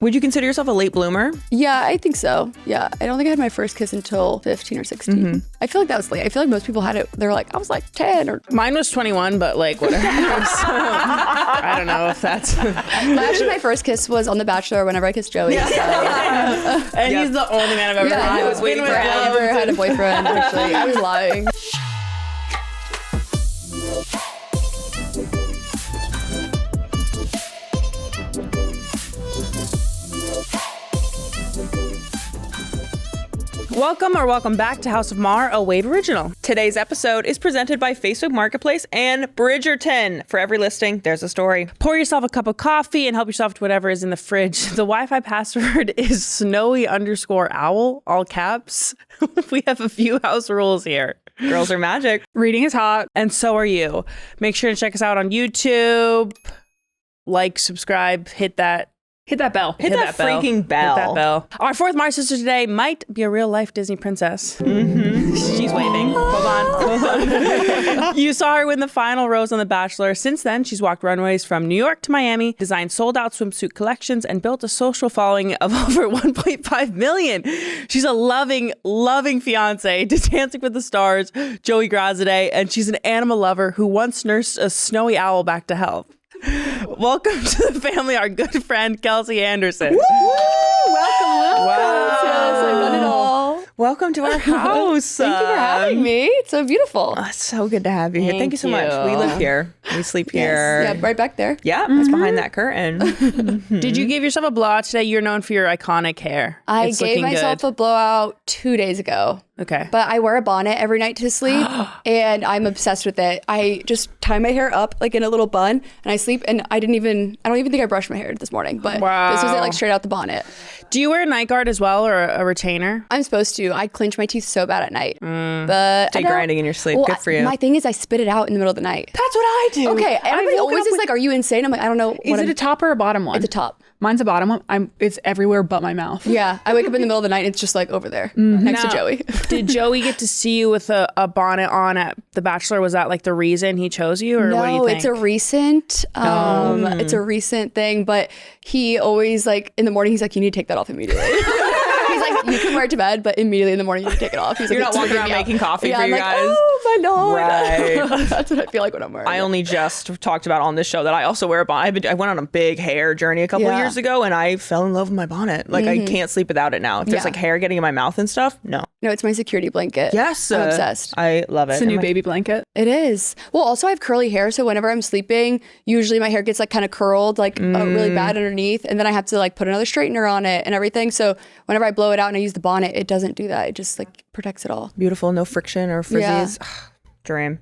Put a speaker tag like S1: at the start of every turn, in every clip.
S1: Would you consider yourself a late bloomer?
S2: Yeah, I think so. Yeah, I don't think I had my first kiss until 15 or 16.
S1: Mm-hmm.
S2: I feel like that was late. I feel like most people had it. They're like, I was like 10 or.
S3: Mine was 21, but like whatever. I don't know if that's.
S2: Actually, my first kiss was on The Bachelor whenever I kissed Joey.
S3: And he's the only man I've ever had.
S1: I was waiting for
S2: I never had a boyfriend, actually. I was lying.
S1: Welcome back to House of Maher, a Wave original. Today's episode is presented by Facebook Marketplace and Bridgerton. For every listing, there's a story. Pour yourself a cup of coffee and help yourself to whatever is in the fridge. The Wi-Fi password is snowy_owl, all caps. We have a few house rules here. Girls are magic.
S3: Reading is hot.
S1: And so are you. Make sure to check us out on YouTube. Like, subscribe, hit that bell. Hit that freaking bell. Hit that bell. Our fourth Maher sister today might be a real life Disney princess. Mm-hmm. She's waving. Hold on. You saw her win the final rose on The Bachelor. Since then, she's walked runways from New York to Miami, designed sold-out swimsuit collections, and built a social following of over 1.5 million. She's a loving fiancée to Dancing with the Stars, Joey Graziadei, and she's an animal lover who once nursed a snowy owl back to health. Welcome to the family, our good friend, Kelsey Anderson.
S2: Woo! Welcome.
S1: Wow.
S2: Yes, I've done it all.
S1: Welcome to our house.
S2: Thank you for having me. It's so beautiful.
S1: It's so good to have you here. Thank you so much. We live here. We sleep here.
S2: Yes. Yeah, right back there.
S1: Yeah, it's behind that curtain.
S3: Did you give yourself a blowout today? You're known for your iconic hair.
S2: I
S3: It's
S2: gave
S3: looking
S2: myself
S3: good.
S2: a blowout 2 days ago.
S3: Okay.
S2: But I wear a bonnet every night to sleep, and I'm obsessed with it. I just tie my hair up like in a little bun, and I sleep. And I don't even think I brushed my hair this morning. But This was it, like straight out the bonnet.
S3: Do you wear a night guard as well, or a retainer?
S2: I'm supposed to. I clench my teeth so bad at night. But
S1: Stay grinding in your sleep. Good for you.
S2: My thing is, I spit it out in the middle of the night.
S1: That's what I do.
S2: Okay, everybody always is like, "Are you insane?" I'm like, I don't know.
S4: Is it a top or a bottom one?
S2: It's a top.
S4: Mine's a bottom one. It's everywhere but my mouth.
S2: Yeah, I wake up in the middle of the night. It's just like over there next to Joey.
S3: Did Joey get to see you with a bonnet on at The Bachelor? Was that like the reason he chose you, or what do you
S2: No,
S3: think?
S2: it's a recent thing. But he always like in the morning. He's like, you need to take that off immediately. He's like, you can wear it to bed, but immediately in the morning you need to take it off. He's like,
S1: You're not
S2: "It's
S1: walking
S2: freaking
S1: around
S2: me out."
S1: making coffee
S2: Yeah,
S1: for
S2: I'm
S1: you
S2: like,
S1: guys.
S2: Oh my lord!
S1: Right.
S2: That's what I feel like when I'm wearing.
S1: I only just talked about on this show that I also wear a bonnet. I went on a big hair journey a couple of years ago, and I fell in love with my bonnet. Like I can't sleep without it now. If there's like hair getting in my mouth and stuff, no.
S2: No, it's my security blanket.
S1: Yes,
S2: I'm obsessed.
S1: I love it.
S4: It's a new baby blanket.
S2: It is. Well, also I have curly hair, so whenever I'm sleeping, usually my hair gets like kind of curled, like really bad underneath, and then I have to like put another straightener on it and everything. So whenever I blow it out and I use the bonnet, it doesn't do that. It just like protects it all.
S1: Beautiful, no friction or frizzies. Dream.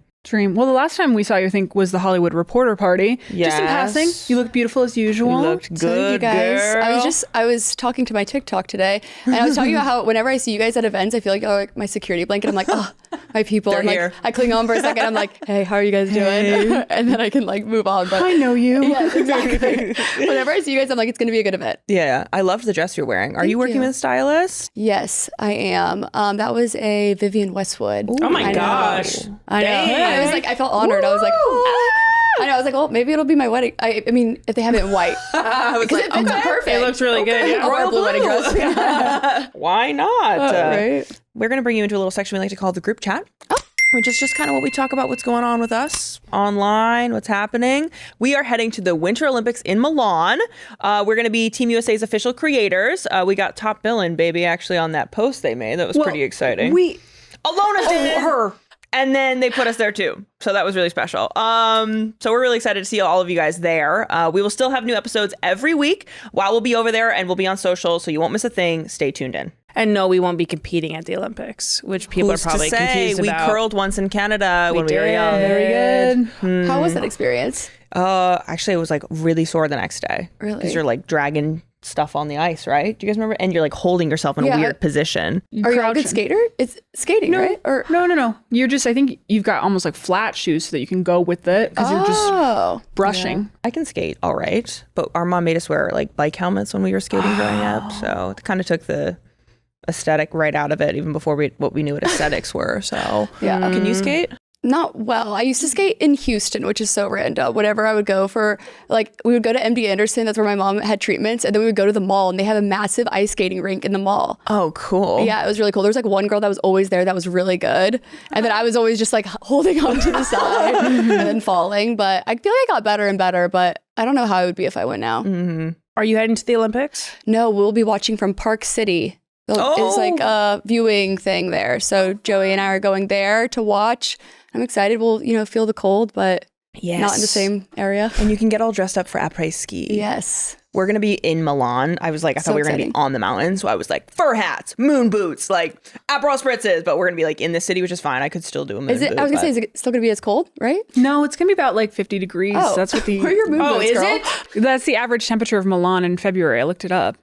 S4: Well, the last time we saw you, I think, was the Hollywood Reporter party.
S1: Yes.
S4: Just in passing, you look beautiful as usual.
S1: You looked
S2: So
S1: good,
S2: you guys,
S1: girl.
S2: I was talking to my TikTok today, and I was talking about how whenever I see you guys at events, I feel like like my security blanket. I'm like, oh, my people.
S1: They're
S2: And like
S1: here.
S2: I cling on for a second. I'm like, hey, how are you guys doing? And then I can like move on. But
S4: I know you.
S2: yes, exactly. Whenever I see you guys, I'm like, it's gonna be a good event.
S1: Yeah, I loved the dress you're wearing. Are you working
S2: you.
S1: with a stylist?
S2: Yes, I am. That was a Vivian Westwood.
S3: Oh my
S2: I know.
S3: gosh.
S2: I know.
S3: Dang.
S2: I was like, I felt honored. I was like, I know. I was like, well, maybe it'll be my wedding. I mean, if they have it in white,
S1: I was
S2: because it fits up perfect.
S3: It looks really good. Yeah.
S2: I'll wear a blue wedding dress.
S1: Why not?
S2: Right.
S1: We're going to bring you into a little section we like to call the group chat. Which is just kind of what we talk about, what's going on with us online, what's happening. We are heading to the Winter Olympics in Milan. We're going to be Team USA's official creators. We got top billing, baby, actually on that post they made. That was pretty exciting. Ilona did her. And then they put us there too. So that was really special. So we're really excited to see all of you guys there. We will still have new episodes every week while we'll be over there, and we'll be on social, so you won't miss a thing. Stay tuned in.
S3: And no, we won't be competing at the Olympics, which people
S1: Who's
S3: are probably
S1: to say?
S3: confused
S1: We
S3: about.
S1: curled once in Canada when we were
S3: did.
S1: young.
S4: Very good.
S2: How was that experience?
S1: Actually, it was like really sore the next day.
S2: Really?
S1: Because you're like dragging stuff on the ice, right? Do you guys remember? And you're like holding yourself in a weird position.
S2: Are you a good skater? It's skating, right? Or
S4: No. You're just, I think you've got almost like flat shoes so that you can go with it because you're just brushing.
S1: I can skate all right, but our mom made us wear like bike helmets when we were skating growing up. So it kind of took the aesthetic right out of it, even before what we knew what aesthetics were. So
S2: Yeah.
S1: Can you skate?
S2: Not well. I used to skate in Houston, which is so random. Whenever I would go for, like, we would go to MD Anderson. That's where my mom had treatments. And then we would go to the mall, and they have a massive ice skating rink in the mall.
S3: Oh, cool.
S2: Yeah, it was really cool. There was like one girl that was always there that was really good. And then I was always just like holding on to the side and then falling. But I feel like I got better and better, but I don't know how it would be if I went now.
S3: Mm-hmm.
S1: Are you heading to the Olympics?
S2: No, we'll be watching from Park City. It's like a viewing thing there. So Joey and I are going there to watch. I'm excited. We'll, feel the cold, but not in the same area.
S3: And you can get all dressed up for après-ski.
S2: Yes.
S3: We're going to be in Milan. I thought we were going to be on the mountain. So I was like, fur hats, moon boots, like Aperol spritzes. But we're going to be like in the city, which is fine. I could still do a moon boot.
S2: I was going to say, is it still going to be as cold, right?
S4: No, it's going to be about like 50 degrees.
S2: Oh,
S4: that's what the...
S2: where are your moon boots, girl?
S1: Is it?
S4: That's the average temperature of Milan in February. I looked it up.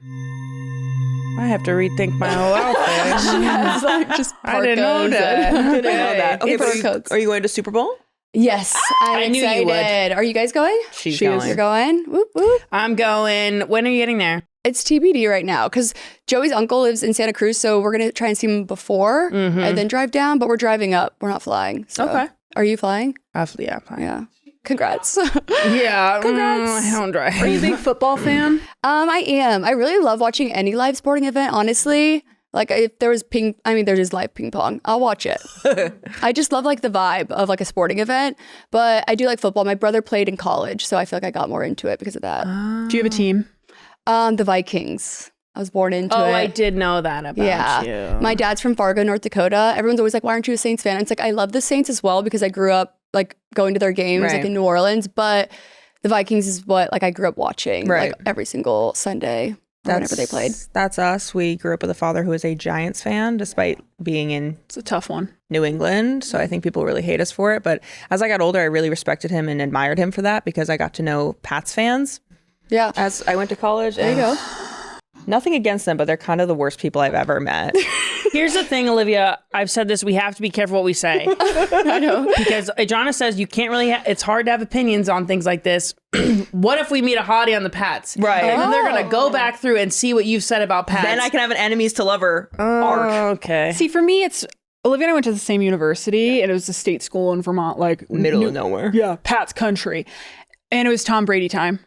S1: I have to rethink my whole outfit.
S2: It's like just
S1: I didn't know that.
S3: Okay, but are you going to Super Bowl?
S2: Yes, I'm
S1: I knew
S2: excited.
S1: you would.
S2: Are you guys going?
S3: She's
S2: You're going? Whoop, whoop.
S1: I'm going. When are you getting there?
S2: It's TBD right now because Joey's uncle lives in Santa Cruz, so we're going to try and see him before and then drive down, but we're driving up. We're not flying. So.
S1: Okay.
S2: Are you flying?
S1: Yeah, fine.
S2: Yeah. Congrats.
S1: Yeah.
S2: Congrats.
S1: I don't drive.
S4: Are you a big football fan?
S2: I am. I really love watching any live sporting event, honestly. Like if there was there is live ping pong. I'll watch it. I just love like the vibe of like a sporting event, but I do like football. My brother played in college, so I feel like I got more into it because of that.
S4: Do you have a team?
S2: The Vikings. I was born into it.
S1: Oh, I did know that about you.
S2: My dad's from Fargo, North Dakota. Everyone's always like, why aren't you a Saints fan? And it's like, I love the Saints as well because I grew up like going to their games like in New Orleans, but the Vikings is what like I grew up watching like every single Sunday whenever they played.
S3: That's us. We grew up with a father who was a Giants fan despite being in
S4: It's a tough one.
S3: New England. So I think people really hate us for it. But as I got older, I really respected him and admired him for that because I got to know Pats fans.
S2: Yeah.
S3: As I went to college.
S2: There you go.
S3: Nothing against them, but they're kind of the worst people I've ever met.
S1: Here's the thing, Olivia. I've said this. We have to be careful what we say.
S2: I know.
S1: Because Adriana says you can't really, it's hard to have opinions on things like this. What if we meet a hottie on the Pats?
S3: Right.
S1: And then they're going to go back through and see what you've said about Pats.
S3: Then I can have an enemies to lover arc.
S1: Okay.
S4: See, for me, it's Olivia and I went to the same university, and it was a state school in Vermont, like
S3: Middle of nowhere.
S4: Yeah, Pat's country. And it was Tom Brady time.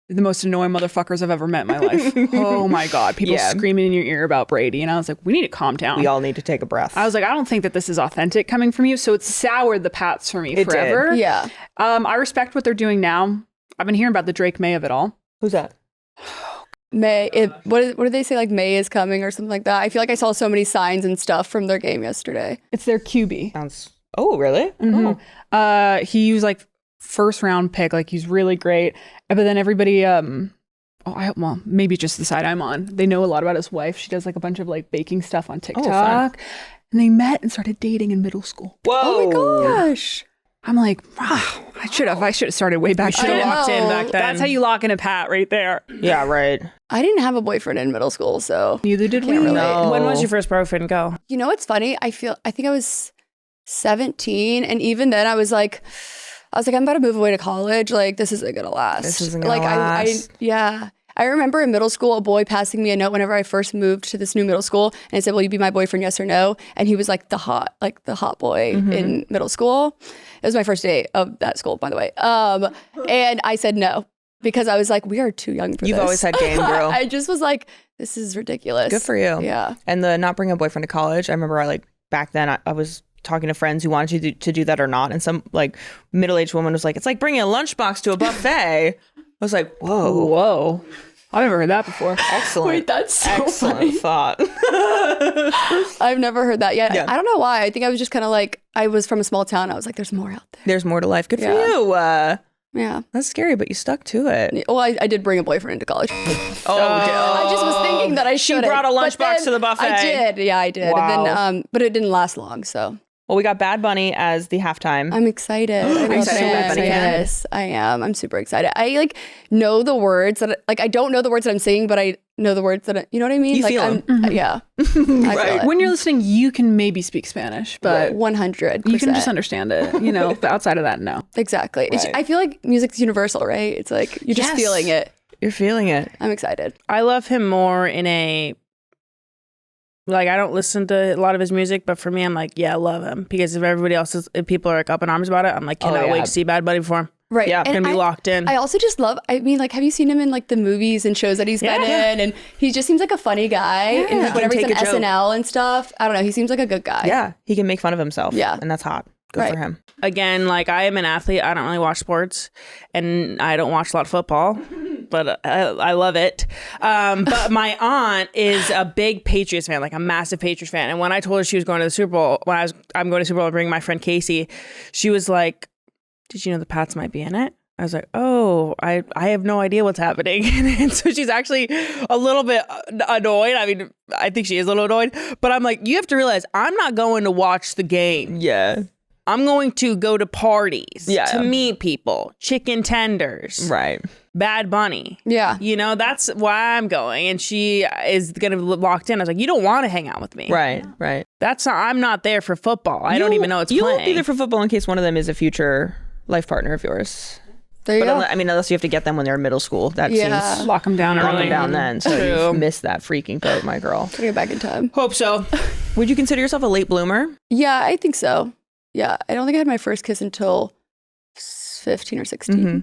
S4: The most annoying motherfuckers I've ever met in my life. Oh my God. People screaming in your ear about Brady. And I was like, we need to calm down.
S3: We all need to take a breath.
S4: I was like, I don't think that this is authentic coming from you. So it's soured the Pats for me forever.
S3: Did.
S2: Yeah.
S4: I respect what they're doing now. I've been hearing about the Drake May of it all.
S3: Who's that?
S2: What did they say? Like May is coming or something like that. I feel like I saw so many signs and stuff from their game yesterday.
S4: It's their QB.
S3: Oh, really?
S4: Mm-hmm. Oh. He was like first round pick. Like he's really great. But then everybody, maybe just the side I'm on. They know a lot about his wife. She does like a bunch of like baking stuff on TikTok. And they met and started dating in middle school.
S3: Whoa.
S2: Oh my gosh.
S4: I'm like, wow, I should have started way back
S1: Should have
S4: then.
S1: locked in back then.
S4: That's how you lock in a Pat right there.
S3: Yeah, right.
S2: I didn't have a boyfriend in middle school, so
S4: Neither did we.
S3: No.
S1: When was your first boyfriend go?
S2: you know what's funny? I think I was 17, and even then I was like, I'm about to move away to college. Like, this isn't gonna last.
S3: This isn't gonna
S2: last. I remember in middle school, a boy passing me a note whenever I first moved to this new middle school, and it said, "Will you be my boyfriend? Yes or no?" And he was like the hot boy in middle school. It was my first date of that school, by the way. And I said no because I was like, we are too young for this.
S3: You've always had game, girl.
S2: I just was like, this is ridiculous.
S3: Good for you.
S2: Yeah.
S3: And the not bringing a boyfriend to college. I remember back then I was talking to friends who wanted you to do that or not. And some like middle-aged woman was like, it's like bringing a lunchbox to a buffet. I was like, whoa.
S4: I've never heard that before.
S3: Excellent.
S2: Wait, that's so
S3: excellent
S2: funny.
S3: thought.
S2: I've never heard that yet.
S3: Yeah.
S2: I don't know why. I think I was just kind of like, I was from a small town. I was like, there's more out there.
S3: There's more to life. Good for
S2: Yeah.
S3: you.
S2: Yeah.
S3: That's scary, but you stuck to it.
S2: Well, I did bring a boyfriend into college. I just was thinking that I should.
S3: She brought a lunchbox to the buffet.
S2: I did. Yeah, I did.
S3: Wow.
S2: And then, but it didn't last long. So
S3: Well, we got Bad Bunny as the halftime.
S2: I'm excited.
S3: Are you excited for Bad Bunny again?
S2: Yes, I am. I'm super excited. I know the words that I don't know the words that I'm singing, but I know the words that you know what I mean.
S3: You feel them.
S2: Yeah. I feel it.
S4: When you're listening, you can maybe speak Spanish, but
S2: 100%.
S4: you can just understand it. But outside of that, no.
S2: Exactly.
S3: Right.
S2: I feel like music's universal, right? It's like you're just feeling it.
S3: You're feeling it.
S2: I'm excited.
S1: I love him more in a Like, I don't listen to a lot of his music, but for me, I'm like, yeah, I love him. Because if everybody else if people are like up in arms about it, I'm like, cannot wait to see Bad Bunny perform.
S2: Right.
S1: Yeah, I'm gonna be locked in.
S2: I also just love, I mean, like, have you seen him in like the movies and shows that he's been in? And he just seems like a funny guy. And like, whenever he's on SNL and stuff, I don't know, he seems like a good guy.
S3: Yeah, he can make fun of himself.
S2: Yeah.
S3: And that's hot. Good for him.
S1: Again, like, I am an athlete. I don't really watch sports, and I don't watch a lot of football, but I love it. But my aunt is a big Patriots fan, like a massive Patriots fan. And when I told her she was going to the Super Bowl, I'm going to Super Bowl and bring my friend Casey, she was like, did you know the Pats might be in it? I was like, oh, I have no idea what's happening. And so she's actually a little bit annoyed. I mean, I think she is a little annoyed, but I'm like, you have to realize I'm not going to watch the game.
S3: Yeah.
S1: I'm going to go to parties to meet people, chicken tenders.
S3: Right.
S1: Bad Bunny.
S2: Yeah.
S1: You know, that's why I'm going. And she is going to be locked in. I was like, you don't want to hang out with me.
S3: Right. Right.
S1: I'm not there for football. I don't even know it's playing.
S3: You won't be there for football in case one of them is a future life partner of yours.
S2: There you go.
S3: I mean, unless you have to get them when they're in middle school. That seems...
S4: Lock them down early.
S3: Lock them down then. So you missed that freaking boat, my girl.
S2: Gotta get back in time.
S1: Hope so.
S3: Would you consider yourself a late bloomer?
S2: Yeah, I think so. Yeah, I don't think I had my first kiss until 15 or 16.
S3: Mm-hmm.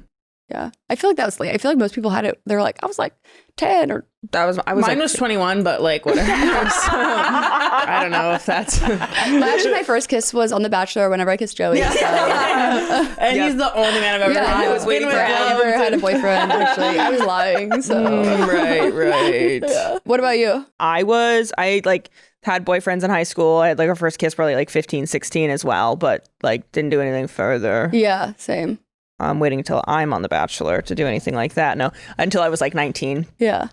S2: Yeah, I feel like that was late. I feel like most people had it. They were like, I was like 10 or.
S1: Mine was 21, but like whatever. So, I don't know if that's.
S2: Actually, my first kiss was on The Bachelor. Whenever I kissed Joey,
S1: and he's the only man I've ever.
S2: I was waiting for. I never had a boyfriend. Actually, I was lying. So
S1: right.
S2: Yeah. What about you?
S3: I had boyfriends in high school. I had like a first kiss probably like 15, 16 as well, but like didn't do anything further.
S2: Yeah, same.
S3: I'm waiting until I'm on The Bachelor to do anything like that. No, until I was like 19.
S2: Yeah.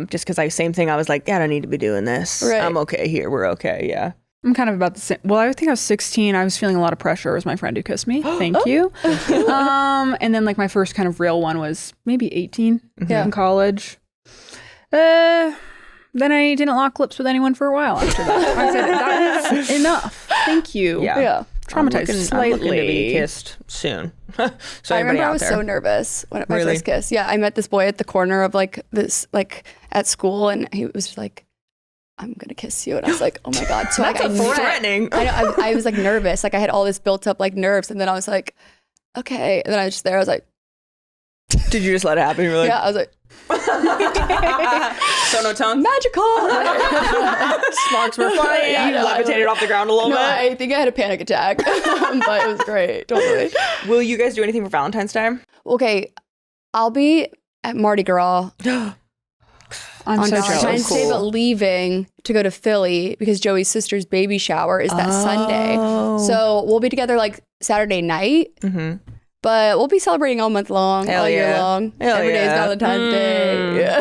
S3: Just because same thing. I was like, yeah, I don't need to be doing this.
S2: Right.
S3: I'm okay here. We're okay. Yeah.
S4: I'm kind of about the same. Well, I think I was 16. I was feeling a lot of pressure. It was my friend who kissed me. Thank you. And then like my first kind of real one was maybe 18 in college. Then I didn't lock lips with anyone for a while after that. I said, that is enough. Thank you.
S2: Yeah.
S4: Traumatized slightly.
S3: I'm looking to be kissed soon. So
S2: I remember I was so nervous when my first kiss. Yeah, I met this boy at the corner of like this, like at school, and he was just like, I'm gonna kiss you, and I was like, oh my god. So
S3: that's threatening.
S2: I was like nervous, like I had all this built up like nerves, and then I was like, okay, and then I was just there. I was like,
S3: did you just let it happen? You were like,
S2: yeah, I was like.
S3: So no tongue?
S2: Magical!
S3: Sparks were flying.
S2: Yeah,
S3: you levitated off the ground a little bit.
S2: I think I had a panic attack, but it was great. Totally.
S3: Will you guys do anything for Valentine's Day?
S2: Okay, I'll be at Mardi Gras
S4: I'm
S2: on
S4: so
S2: Valentine's
S4: jealous.
S2: Day, but leaving to go to Philly because Joey's sister's baby shower is that Sunday. So we'll be together like Saturday night. Mm-hmm. But we'll be celebrating all month long, all year long. Every day is Valentine's Day. Yeah.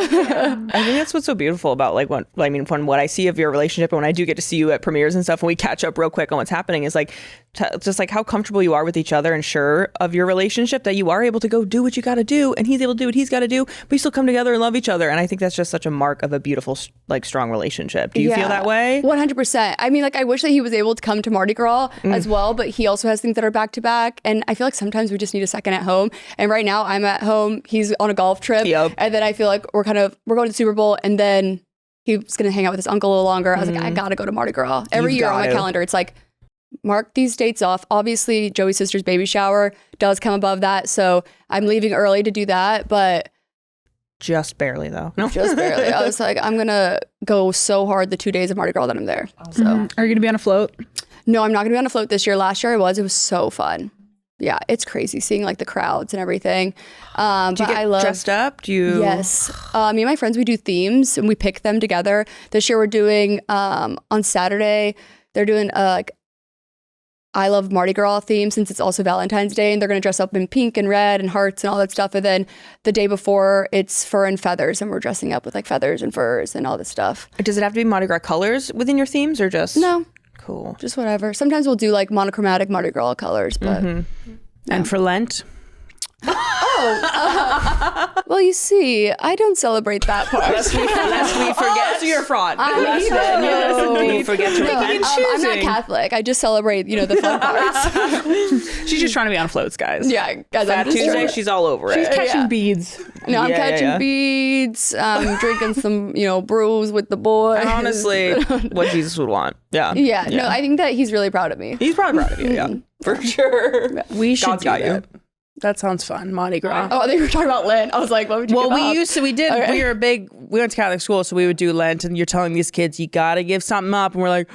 S3: I think that's what's so beautiful about like what I see of your relationship, and when I do get to see you at premieres and stuff, and we catch up real quick on what's happening, is like just like how comfortable you are with each other and sure of your relationship that you are able to go do what you got to do, and he's able to do what he's got to do, but you still come together and love each other. And I think that's just such a mark of a beautiful, like, strong relationship. Do you feel that way?
S2: 100%. I mean, like, I wish that he was able to come to Mardi Gras as well, but he also has things that are back to back, and I feel like sometimes we just need a second at home. And right now I'm at home, he's on a golf trip, and then I feel like we're going to the Super Bowl, and then he's going to hang out with his uncle a little longer. I was like, I got to go to Mardi Gras. Every year on my calendar, it's like, mark these dates off. Obviously, Joey's sister's baby shower does come above that, so I'm leaving early to do that, but
S3: just barely though.
S2: No, just barely. I was like, I'm gonna go so hard the 2 days of Mardi Gras that I'm there. So,
S4: are you gonna be on a float?
S2: No, I'm not gonna be on a float this year. Last year I was. It was so fun. Yeah, it's crazy seeing like the crowds and everything.
S3: Do you get dressed up? Do you?
S2: Yes. Me and my friends, we do themes and we pick them together. This year we're doing on Saturday. They're doing like I love Mardi Gras theme since it's also Valentine's Day, and they're going to dress up in pink and red and hearts and all that stuff. And then the day before, it's fur and feathers, and we're dressing up with like feathers and furs and all this stuff.
S3: Does it have to be Mardi Gras colors within your themes, or just
S2: no?
S3: Cool.
S2: Just whatever. Sometimes we'll do like monochromatic Mardi Gras colors, but
S1: and for Lent.
S2: Well, you see, I don't celebrate that part.
S3: Lest we forget. So you're a fraud.
S2: We
S3: forget to repent.
S2: I'm not Catholic. I just celebrate, the fun parts.
S4: She's just trying to be on floats, guys.
S2: Yeah, guys.
S3: Fat Tuesday, she's all over it.
S4: She's catching beads.
S2: No, I'm catching beads, drinking some, brews with the boys.
S3: Honestly, what Jesus would want. Yeah.
S2: No, I think that he's really proud of me.
S3: He's probably proud of you, yeah. For sure.
S1: We should
S3: God's
S1: do
S3: got
S1: that.
S3: you.
S1: That sounds fun. Mardi Gras.
S2: Oh, they were talking about Lent. I was like, what would you give up?
S1: We went to Catholic school, so we would do Lent, and you're telling these kids, you gotta give something up. And we're like,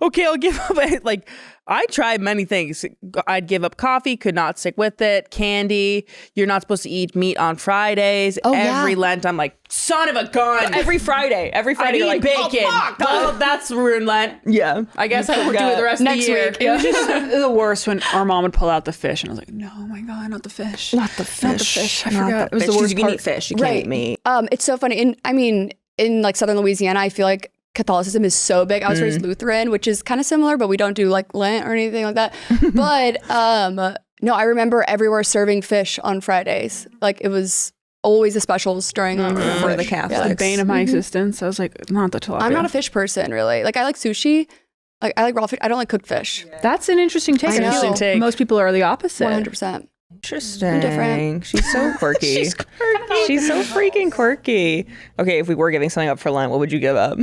S1: okay, I'll give up. Like, I tried many things. I'd give up coffee, could not stick with it. Candy. You're not supposed to eat meat on Fridays. Every Lent, I'm like, son of a gun.
S3: Every Friday,
S1: I
S3: you're like,
S1: bacon. Well, that's ruined Lent.
S3: Yeah.
S1: I guess I won't do it the rest of the year.
S4: It was just the worst when our mom would pull out the fish, and I was like, no, oh my God, not the fish.
S3: Not the fish.
S4: I forgot. It was the worst
S3: You can eat fish. You can't eat meat.
S2: It's so funny. In like Southern Louisiana, I feel like Catholicism is so big. I was raised Lutheran, which is kind of similar, but we don't do like Lent or anything like that. But no, I remember everywhere serving fish on Fridays. Like it was always the specials during
S3: for the Catholics.
S2: Yeah.
S4: The bane of my existence. I was like, not the tilapia.
S2: I'm not a fish person, really. Like I like sushi. Like I like raw fish. I don't like cooked fish.
S4: That's an interesting take.
S2: I know.
S4: Interesting take. Most people are the opposite.
S2: 100%.
S3: Interesting.
S2: Different.
S3: She's so quirky. She's quirky. She's so freaking quirky. Okay, if we were giving something up for Lent, what would you give up?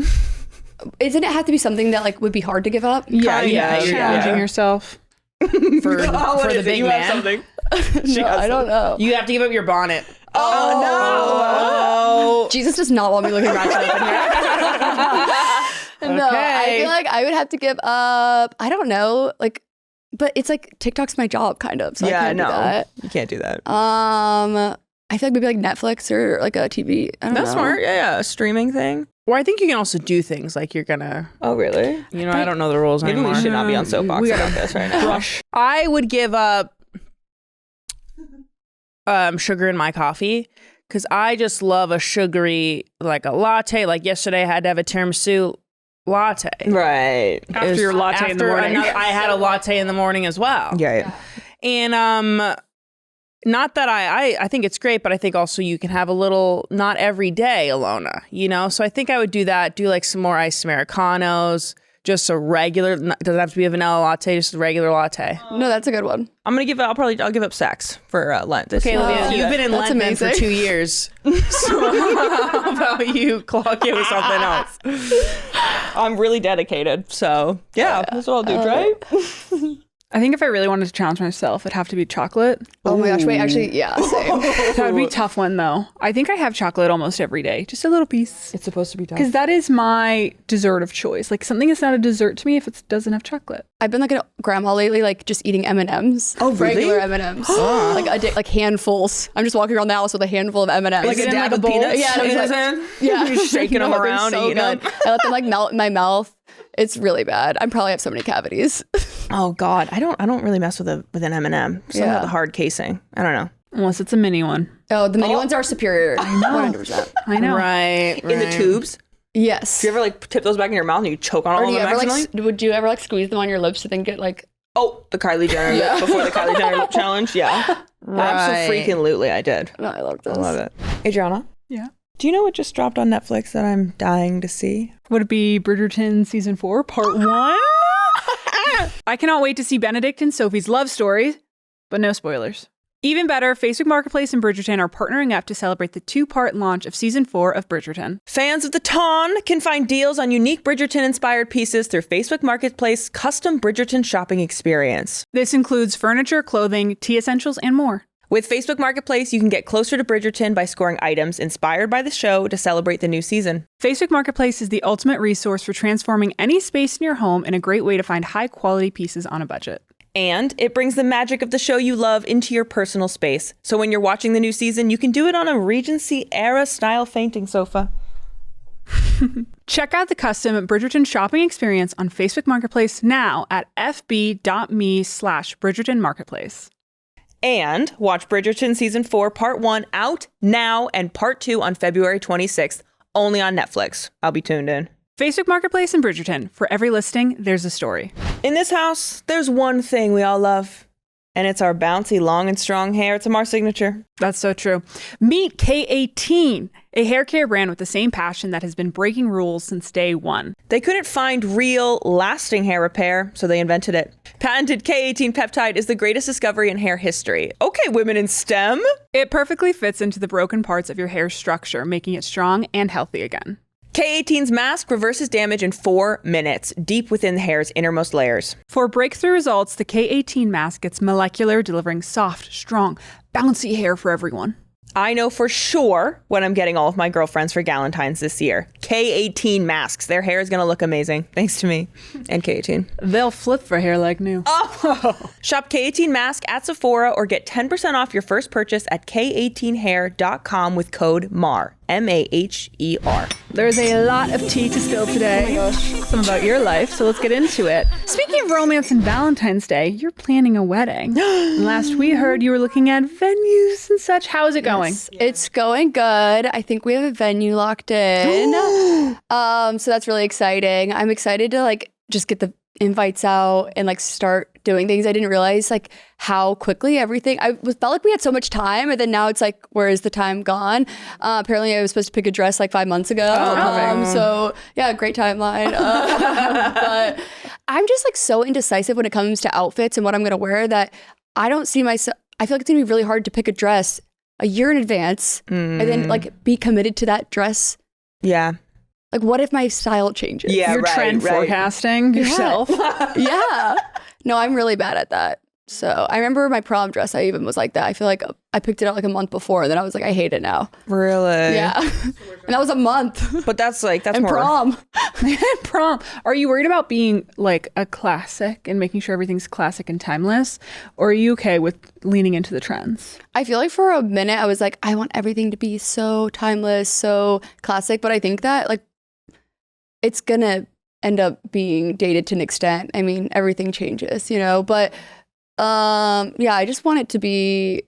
S2: Isn't it have to be something that like would be hard to give up?
S4: Yeah, you're challenging yourself.
S1: For the big man.
S2: No, I don't know.
S1: You have to give up your bonnet.
S3: Oh, no.
S2: Jesus does not want me looking ratchet up in here. No, I feel like I would have to give up. I don't know, like, but it's like TikTok's my job, kind of. So I can't do that.
S3: You can't do that.
S2: I feel like maybe like Netflix or like a TV. I don't know.
S3: That's smart. Yeah, a streaming thing.
S1: Or I think you can also do things like you're gonna.
S3: Oh, really?
S1: I don't know the rules
S3: Maybe
S1: anymore.
S3: we should not be on soapbox about this right now.
S1: I would give up sugar in my coffee because I just love a sugary, like a latte. Like yesterday, I had to have a tiramisu latte.
S3: Right.
S4: After your latte in the morning.
S1: I had a latte in the morning as well.
S3: Yeah.
S1: And not that I think it's great, but I think also you can have a little, not every day, Ilona, So I think I would do that, do like some more iced Americanos, just a regular, doesn't have to be a vanilla latte, just a regular latte.
S2: No, that's a good one.
S3: I'll give up sex for Lent this year.
S1: Olivia, you've been in Lent then for 2 years. So how about you clock it with something else?
S3: I'm really dedicated, so yeah, that's what I'll do, right?
S4: I think if I really wanted to challenge myself, it'd have to be chocolate.
S2: Oh my gosh, wait, actually, yeah, same.
S4: That would be a tough one, though. I think I have chocolate almost every day. Just a little piece.
S3: It's supposed to be tough.
S4: Because that is my dessert of choice. Like, something is not a dessert to me if it doesn't have chocolate.
S2: I've been like a grandma lately, like just eating M&Ms.
S3: Oh, really?
S2: Regular M&Ms. like handfuls. I'm just walking around the house with a handful of M&Ms.
S3: Like a dab of peanuts?
S2: Yeah.
S3: Just shaking them around and eating them.
S2: I let them like melt in my mouth. It's really bad. I probably have so many cavities.
S3: Oh God, I don't really mess with an M&M. Some of the hard casing. I don't know.
S4: Unless it's a mini one.
S2: Oh, the mini ones are superior. I know. 100%.
S4: I know.
S1: Right.
S3: In the tubes.
S2: Yes.
S3: Do you ever like tip those back in your mouth and you choke on all of them maximally?
S2: Would you ever like squeeze them on your lips to then get like?
S3: Oh, the Kylie Jenner lip before the Kylie Jenner lip challenge. Yeah. Absolutely, I did.
S2: No, I love this.
S3: I love it. Adriana?
S4: Yeah.
S3: Do you know what just dropped on Netflix that I'm dying to see?
S4: Would it be Bridgerton Season 4, Part 1? I cannot wait to see Benedict and Sophie's love story, but no spoilers. Even better, Facebook Marketplace and Bridgerton are partnering up to celebrate the 2-part launch of Season 4 of Bridgerton.
S3: Fans of the Ton can find deals on unique Bridgerton-inspired pieces through Facebook Marketplace custom Bridgerton shopping experience.
S4: This includes furniture, clothing, tea essentials, and more.
S3: With Facebook Marketplace, you can get closer to Bridgerton by scoring items inspired by the show to celebrate the new season.
S4: Facebook Marketplace is the ultimate resource for transforming any space in your home and a great way to find high-quality pieces on a budget.
S3: And it brings the magic of the show you love into your personal space. So when you're watching the new season, you can do it on a Regency-era style fainting sofa.
S4: Check out the custom Bridgerton shopping experience on Facebook Marketplace now at fb.me/Bridgerton Marketplace.
S3: And watch Bridgerton Season 4 Part 1 out now and Part 2 on February 26th, only on Netflix. I'll be tuned in.
S4: Facebook Marketplace and Bridgerton. For every listing, there's a story.
S3: In this house, there's one thing we all love. And it's our bouncy, long and strong hair. It's a Maher signature.
S4: That's so true. Meet K18, a hair care brand with the same passion that has been breaking rules since day one.
S3: They couldn't find real, lasting hair repair, so they invented it. Patented K18 peptide is the greatest discovery in hair history. Okay, women in STEM.
S4: It perfectly fits into the broken parts of your hair structure, making it strong and healthy again.
S3: K18's mask reverses damage in 4 minutes, deep within the hair's innermost layers.
S4: For breakthrough results, the K18 mask gets molecular, delivering soft, strong, bouncy hair for everyone.
S3: I know for sure what I'm getting all of my girlfriends for Galentine's this year. K18 masks. Their hair is going to look amazing, thanks to me and K18.
S4: They'll flip for hair like new.
S3: Oh! Shop K18 mask at Sephora or get 10% off your first purchase at K18hair.com with code MAHER. MAHER.
S4: There's a lot of tea to spill today. Oh my gosh. Some about your life, so let's get into it. Speaking of romance and Valentine's Day, you're planning a wedding. Last we heard, you were looking at venues and such. How is it going?
S2: It's going good. I think we have a venue locked in. So that's really exciting. I'm excited to just get the invites out and start doing things. I didn't realize how quickly everything, felt like we had so much time, and then now it's where is the time gone? Apparently I was supposed to pick a dress 5 months ago. So yeah, great timeline. But I'm just so indecisive when it comes to outfits and what I'm going to wear that I don't see myself, I feel like it's going to be really hard to pick a dress a year in advance and then be committed to that dress.
S3: Yeah.
S2: What if my style changes?
S3: Yeah,
S4: You're trend forecasting yourself.
S2: Yeah. No, I'm really bad at that. So I remember my prom dress, I even was like that. I feel like I picked it out a month before, and then I was like, I hate it now.
S3: Really?
S2: Yeah. And that was a month.
S3: But that's
S2: and
S3: more...
S2: prom.
S4: Prom. Are you worried about being a classic and making sure everything's classic and timeless? Or are you okay with leaning into the trends?
S2: I feel like for a minute, I was like, I want everything to be so timeless, so classic. But I think that it's going to end up being dated to an extent. I mean, everything changes, but yeah, I just want it to be,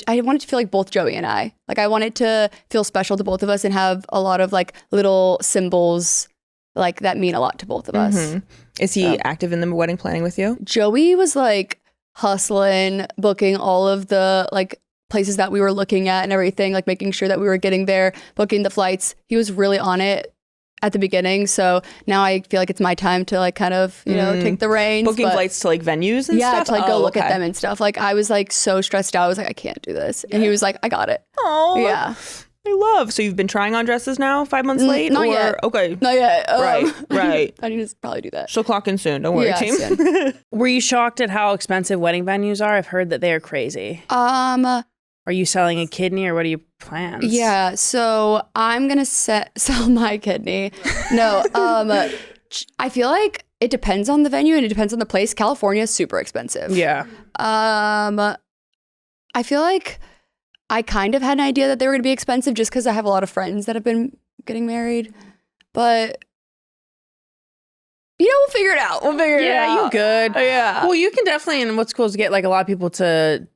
S2: I want it to feel like both Joey and I. I want it to feel special to both of us and have a lot of little symbols that mean a lot to both of us.
S3: Mm-hmm. Is he active in the wedding planning with you?
S2: Joey was hustling, booking all of the places that we were looking at and everything, making sure that we were getting there, booking the flights. He was really on it at the beginning, so now I feel like it's my time to kind of take the reins.
S3: Booking flights to venues and stuff?
S2: Yeah, to go look at them and stuff. I was so stressed out. I was like, I can't do this. And he was like, I got it.
S3: Oh
S2: yeah.
S3: I love. So you've been trying on dresses now 5 months late?
S2: Not yet.
S3: Okay.
S2: Not yet.
S3: Right.
S2: I need to probably do that.
S3: She'll clock in soon. Don't worry, team.
S1: Were you shocked at how expensive wedding venues are? I've heard that they are crazy. Are you selling a kidney, or what are your plans?
S2: Yeah, so I'm gonna sell my kidney. No, I feel like it depends on the venue and it depends on the place. California is super expensive.
S1: Yeah.
S2: I feel like I kind of had an idea that they were gonna be expensive just because I have a lot of friends that have been getting married, but we'll figure it out.
S1: Yeah, you good.
S2: Yeah.
S1: Well, you can definitely, and what's cool is get a lot of people to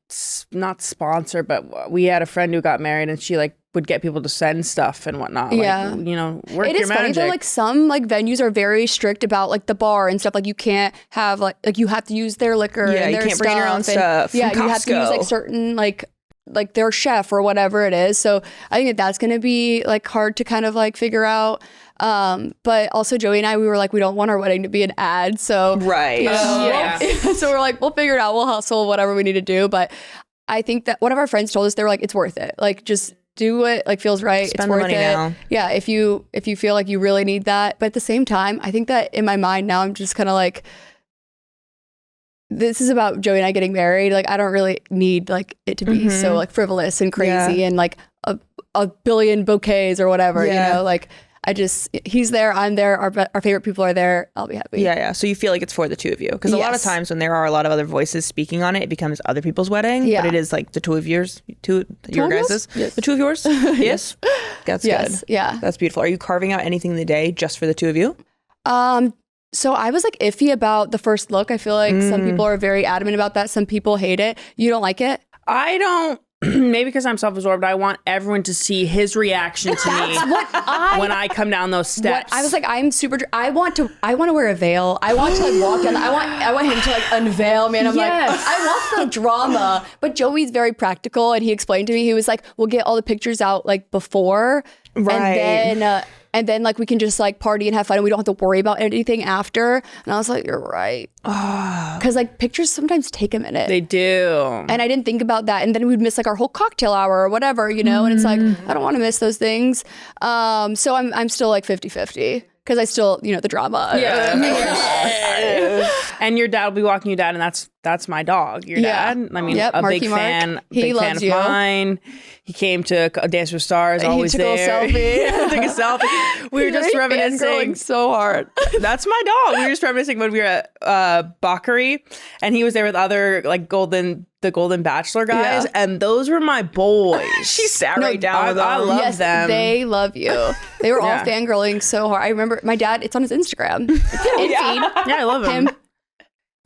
S1: not sponsor, but we had a friend who got married and she would get people to send stuff and whatnot.
S2: Yeah.
S1: Work
S2: it
S1: your
S2: is funny
S1: magic.
S2: though, some venues are very strict about the bar and stuff. You can't have you have to use their liquor.
S3: Yeah,
S2: and
S3: you
S2: their
S3: can't bring your own stuff.
S2: Yeah,
S3: from
S2: you have to use certain their chef or whatever it is. So I think that's going to be hard to kind of figure out. But also Joey and I, we were we don't want our wedding to be an ad. So
S3: right.
S1: Yeah.
S2: So we're we'll figure it out. We'll hustle whatever we need to do. But I think that one of our friends told us, they were it's worth it. Just do what feels right.
S3: Spend
S2: it's worth
S3: the money
S2: it.
S3: now.
S2: Yeah. If you feel you really need that. But at the same time, I think that in my mind now, I'm just kind of this is about Joey and I getting married. I don't really need it to be so frivolous and crazy and a billion bouquets or whatever, I just, he's there, I'm there, our favorite people are there, I'll be happy.
S3: Yeah. So you feel like it's for the two of you? Because a lot of times when there are a lot of other voices speaking on it, it becomes other people's wedding.
S2: Yeah.
S3: But it is the two of yours, your guys's?
S2: Yes.
S3: The two of yours? Yes. That's good.
S2: Yeah.
S3: That's beautiful. Are you carving out anything in the day just for the two of you?
S2: So I was iffy about the first look. I feel some people are very adamant about that. Some people hate it. You don't like it?
S1: I don't maybe because I'm self-absorbed, I want everyone to see his reaction to me when I come down those steps.
S2: I was like, I want to wear a veil. I want to like walk down. I want him to like unveil me. And I'm like, I want the drama. But Joey's very practical, and he explained to me, he was like, we'll get all the pictures out like before, right? And then like we can just like party and have fun, and we don't have to worry about anything after. And I was like, you're right. Because like pictures sometimes take a minute.
S1: They do.
S2: And I didn't think about that. And then we'd miss like our whole cocktail hour or whatever, you know? And it's like, I don't want to miss those things. So I'm still like 50-50 because I still, you know, the drama.
S1: Yeah. And your dad will be walking you down, and that's my dog. Your dad. I mean, a
S2: Marky
S1: big
S2: Mark.
S1: fan.
S2: He
S1: big fan
S2: loves
S1: of
S2: you.
S1: mine. He came to Dance with Stars. Always
S2: he took
S1: there.
S2: a selfie.
S1: Took a selfie. We were just reminiscing
S2: so hard.
S1: That's my dog. We were just reminiscing when we were at Bacchary, and he was there with other like the Golden Bachelor guys, and those were my boys.
S3: She sat right down with them.
S1: I love them.
S2: They love you. They were all fangirling so hard. I remember my dad, it's on his Instagram. Feed.
S1: Yeah, I love him.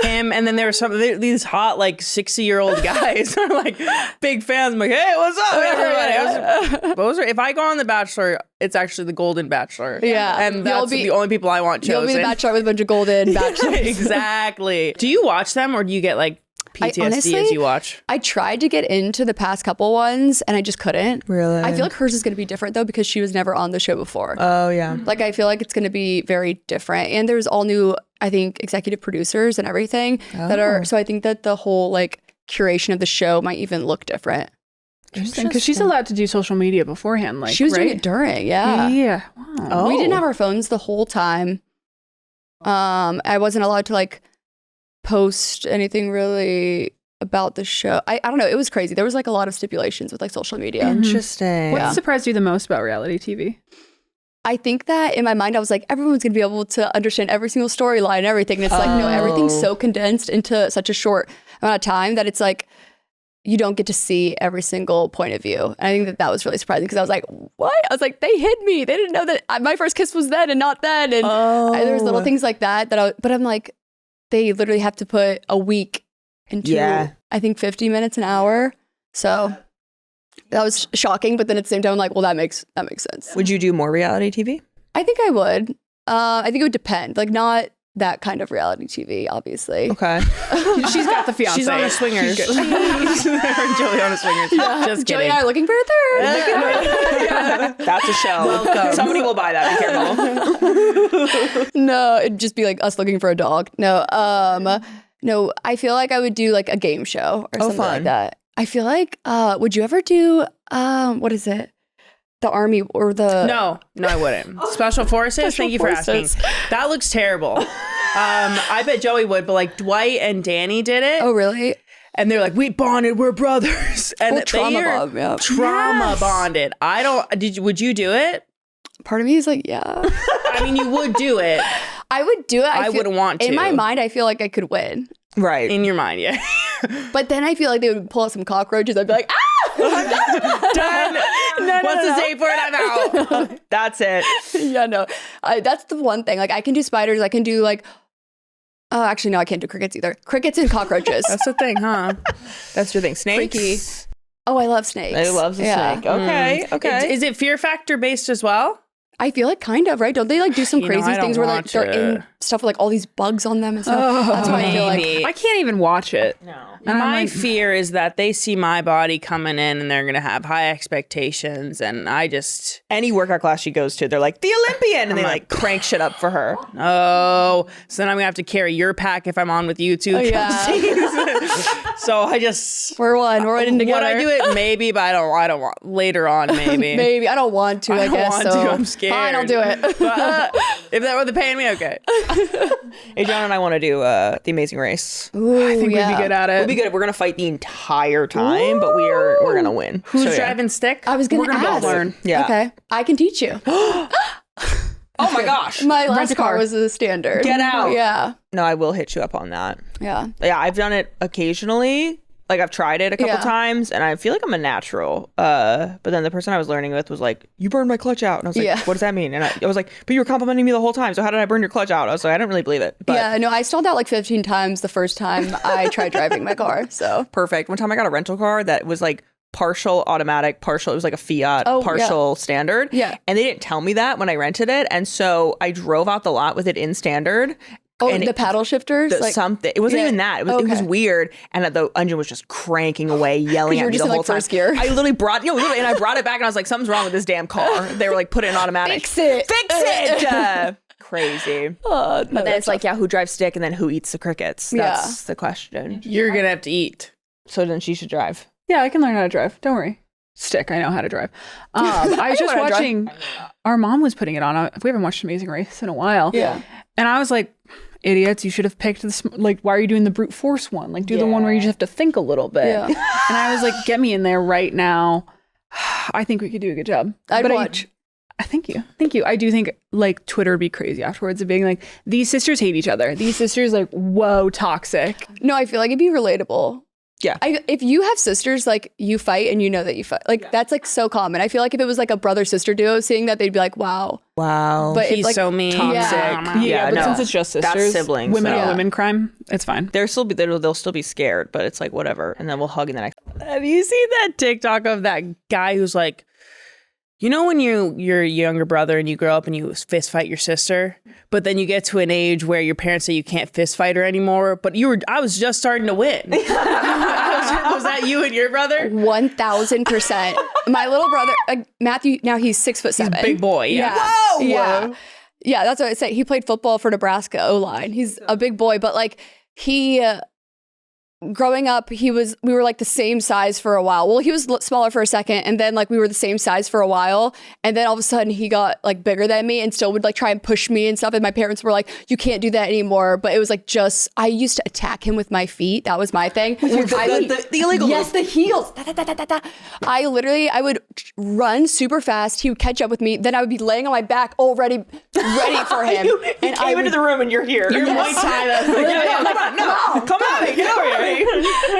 S1: And then there were these hot like 60-year-old guys are like big fans. I'm like, hey, what's up, everybody? If I go on The Bachelor, it's actually the Golden Bachelor.
S2: Yeah,
S1: and that's the only people I want chosen.
S2: You'll be the Bachelor with a bunch of Golden Bachelors.
S1: Exactly. Do you watch them, or do you get like PTSD as you watch?
S2: I tried to get into the past couple ones, and I just couldn't.
S3: Really?
S2: I feel like hers is going to be different though, because she was never on the show before.
S3: Oh yeah.
S2: Like I feel like it's going to be very different, and there's all new, I think, executive producers and everything that are. So I think that the whole like curation of the show might even look different.
S4: Interesting, because she's allowed to do social media beforehand. Like
S2: she was doing it during.
S4: Yeah. Wow.
S2: We didn't have our phones the whole time. I wasn't allowed to like post anything really about the show. I don't know. It was crazy. There was like a lot of stipulations with like social media.
S3: Interesting.
S4: What surprised you the most about reality TV?
S2: I think that in my mind, I was like, everyone's going to be able to understand every single storyline and everything. And it's like, no, everything's so condensed into such a short amount of time that it's like, you don't get to see every single point of view. And I think that was really surprising, because I was like, what? I was like, they hid me. They didn't know that my first kiss was then and not then. And there was little things like that but I'm like, they literally have to put a week into, I think 50 minutes an hour. So that was shocking. But then at the same time, I'm like, well, that makes sense.
S3: Would you do more reality TV?
S2: I think I would. I think it would depend. Like not that kind of reality TV, obviously.
S3: Okay.
S4: She's got the fiancé.
S1: She's on the swingers. Joey on the swingers.
S2: Yeah.
S1: Just
S2: Joey
S1: kidding.
S2: and I are looking for a third.
S3: That's a show.
S1: Welcome.
S3: Somebody will buy that. Be careful.
S2: No, it'd just be like us looking for a dog. No, I feel like I would do like a game show or something like that. I feel like, would you ever do, what is it? The army or the...
S1: No, I wouldn't. Special Forces? Thank you for asking. That looks terrible. I bet Joey would, but like Dwight and Danny did it.
S2: Oh, really?
S1: And they're like, we bonded, we're brothers. And trauma bonded. Would you do it?
S2: Part of me is like, yeah.
S1: I mean, you would do it.
S2: I would do it.
S1: I wouldn't want to.
S2: In my mind, I feel like I could win.
S3: Right.
S1: In your mind, yeah.
S2: But then I feel like they would pull out some cockroaches. I'd be like,
S1: done. What's the date for it? I'm out.
S3: That's it.
S2: Yeah, no. That's the one thing. Like, I can do spiders. I can do like... actually, no, I can't do crickets either. Crickets and cockroaches.
S1: That's the thing, huh?
S3: That's your thing. Snakes?
S2: Freaky. Oh, I love snakes.
S3: I love the snake. Okay.
S1: Is it Fear Factor based as well?
S2: I feel like kind of, right? Don't they like do some crazy things where like they're in stuff with like all these bugs on them and stuff? That's what I feel like.
S4: I can't even watch it.
S3: No.
S1: And my fear is that they see my body coming in and they're going to have high expectations. And I just...
S3: Any workout class she goes to, they're like, the Olympian! And they like crank shit up for her.
S1: Oh, so then I'm going to have to carry your pack if I'm on with you too.
S2: Yeah.
S1: So I just...
S2: We're in together.
S1: Would I do it? Maybe, but I don't want... Later on, maybe.
S2: Maybe. I don't want to, I guess.
S1: I'm scared.
S2: Fine, I'll do it.
S1: But, if that were the paying me, okay.
S3: Adriana and I want to do The Amazing Race.
S2: Ooh,
S4: I think we'd be good at it.
S3: We'll be good. We're gonna fight the entire time, but we're gonna win.
S1: Who's driving stick?
S2: I was gonna
S4: both
S2: ask.
S4: learn.
S3: Yeah.
S2: Okay. I can teach you.
S3: Oh my gosh.
S2: My
S4: Rent
S2: last
S4: a car.
S2: car was a standard.
S3: Get out.
S2: Yeah.
S3: No, I will hit you up on that.
S2: Yeah.
S3: Yeah, I've done it occasionally. Like I've tried it a couple times, and I feel like I'm a natural. But then the person I was learning with was like, "You burned my clutch out," and I was like, "What does that mean?" And I was like, "But you were complimenting me the whole time, so how did I burn your clutch out?" I was like, "I don't really believe it." But
S2: Yeah, no, I stalled out like 15 times the first time I tried driving my car. So
S3: perfect. One time I got a rental car that was like partial automatic, partial, it was like a Fiat, partial standard.
S2: Yeah.
S3: And they didn't tell me that when I rented it. And so I drove out the lot with it in standard.
S2: Oh,
S3: and
S2: the paddle shifters?
S3: Something. It wasn't even that. It was weird. And the engine was just cranking away, yelling at me the whole time.
S2: First gear.
S3: I literally brought, and I brought it back and I was like, something's wrong with this damn car. They were like, put it in automatic.
S2: Fix it.
S3: Crazy.
S2: No,
S3: but then it's like, who drives stick and then who eats the crickets? That's the question.
S1: You're going to have to eat.
S3: So then she should drive.
S4: Yeah, I can learn how to drive. Don't worry. Stick, I know how to drive. I was just watching, our mom was putting it on. We haven't watched Amazing Race in a while.
S2: Yeah.
S4: And I was like, idiots, you should have picked this. Like, why are you doing the brute force one? Like, do the one where you just have to think a little bit. Yeah. And I was like, get me in there right now. I think we could do a good job.
S2: I'd watch.
S4: Thank you. Thank you. I do think like Twitter would be crazy afterwards of being like, these sisters hate each other. These sisters like, whoa, toxic.
S2: No, I feel like it'd be relatable.
S3: Yeah.
S2: If you have sisters, like you fight and you know that you fight, like that's like so common. I feel like if it was like a brother-sister duo seeing that, they'd be like, wow.
S3: But
S1: he's
S2: like,
S1: so mean.
S3: Toxic.
S4: Yeah, but since it's just sisters,
S3: that's siblings.
S4: Women on women crime, it's fine.
S3: They'll still be scared, but it's like whatever. And then we'll hug in the next.
S1: Have you seen that TikTok of that guy who's like, you know when you're a younger brother and you grow up and you fist fight your sister, but then you get to an age where your parents say you can't fist fight her anymore, but I was just starting to win. Was that you and your brother?
S2: 1000%. My little brother, Matthew, now he's 6'7".
S1: He's a big boy. Yeah.
S3: Whoa!
S2: Yeah, that's what I say. He played football for Nebraska O-line. He's a big boy, but like growing up, we were like the same size for a while. Well, he was smaller for a second, and then like we were the same size for a while, and then all of a sudden he got like bigger than me and still would like try and push me and stuff. And my parents were like, "You can't do that anymore." But it was like I used to attack him with my feet. That was my thing.
S3: The illegal.
S2: Yes, the heels. Da, da, da, da, da, da. I would run super fast. He would catch up with me. Then I would be laying on my back, all ready for him.
S3: you came into the room and you're here. You're Muay Thai. Come on, get over here.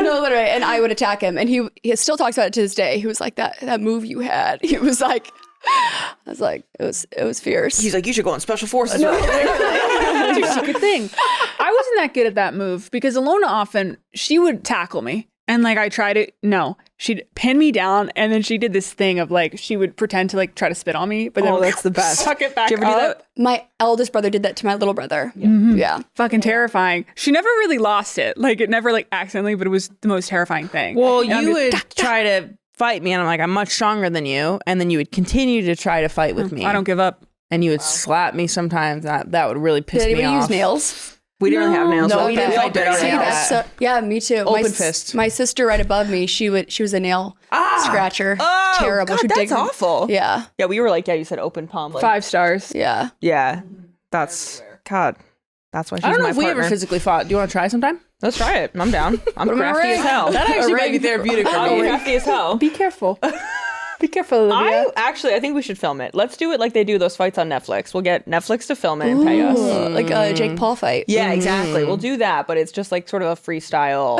S2: No, literally. And I would attack him. And he still talks about it to this day. He was like, that move you had. He was like, I was like, it was fierce.
S3: He's like, you should go on special forces.
S4: That's your secret thing. I wasn't that good at that move because Ilona she would tackle me. And like I tried it, she'd pin me down, and then she did this thing of like she would pretend to like try to spit on me, but then
S3: that's the best.
S4: Suck it back
S3: Did you ever do that?
S2: My eldest brother did that to my little brother. Yeah.
S4: Fucking terrifying. She never really lost it. Like it never like accidentally, but it was the most terrifying thing.
S1: Well, you would try to fight me, and I'm like, I'm much stronger than you, and then you would continue to try to fight with me.
S4: I don't give up.
S1: And you would slap me sometimes. That would really piss me off.
S2: Did anybody use nails?
S3: We didn't have nails.
S1: No, we didn't fight dirty nails.
S2: Yeah, me too.
S1: Open fist.
S2: My sister right above me, she was a nail scratcher.
S3: Oh,
S2: terrible.
S3: God, that's awful.
S2: Yeah.
S3: Yeah, we were like, you said open palm. Like,
S4: 5 stars.
S2: Yeah.
S3: Yeah. That's, God, that's why she's my
S1: I don't know if we
S3: partner.
S1: ever physically fought. Do you want to try sometime?
S3: Let's try it. I'm down. I'm crafty as hell.
S1: That actually might be therapeutic for
S3: I'm
S1: me.
S3: crafty as hell.
S4: Be careful. Be careful, Olivia.
S3: I think we should film it. Let's do it like they do those fights on Netflix. We'll get Netflix to film it and pay us.
S2: Like a Jake Paul fight.
S3: Yeah, exactly. We'll do that, but it's just like sort of a freestyle.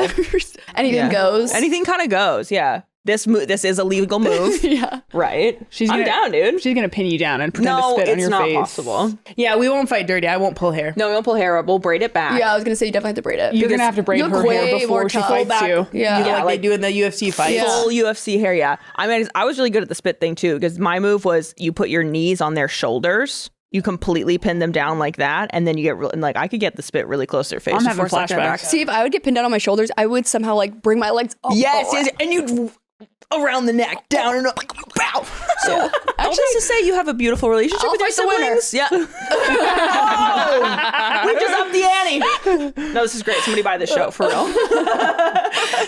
S2: Anything goes.
S3: Anything kind of goes. Yeah. This is a legal move.
S2: Yeah.
S3: Right. I'm down, dude.
S4: She's going to pin you down and pretend to spit on your face.
S3: No, it's not possible.
S1: Yeah, we won't fight dirty. I won't pull hair.
S3: No, we won't pull hair up. We'll braid it back.
S2: Yeah, I was going to say you definitely have to braid it.
S4: You're going to have to braid her hair before she fights you.
S2: Yeah.
S1: Like they do in the UFC fights.
S3: Full UFC hair, yeah. I mean, I was really good at the spit thing too, because my move was you put your knees on their shoulders. You completely pin them down like that, and then you get like I could get the spit really close to their face.
S1: I'm having flashbacks.
S2: See, if I would get pinned down on my shoulders, I would somehow like bring my legs up.
S3: Yes, and you'd around the neck, down and up, like bow. So, all this to say, you have a beautiful relationship with your siblings. Yeah. We just upped the ante. No, this is great. Somebody buy this show for real.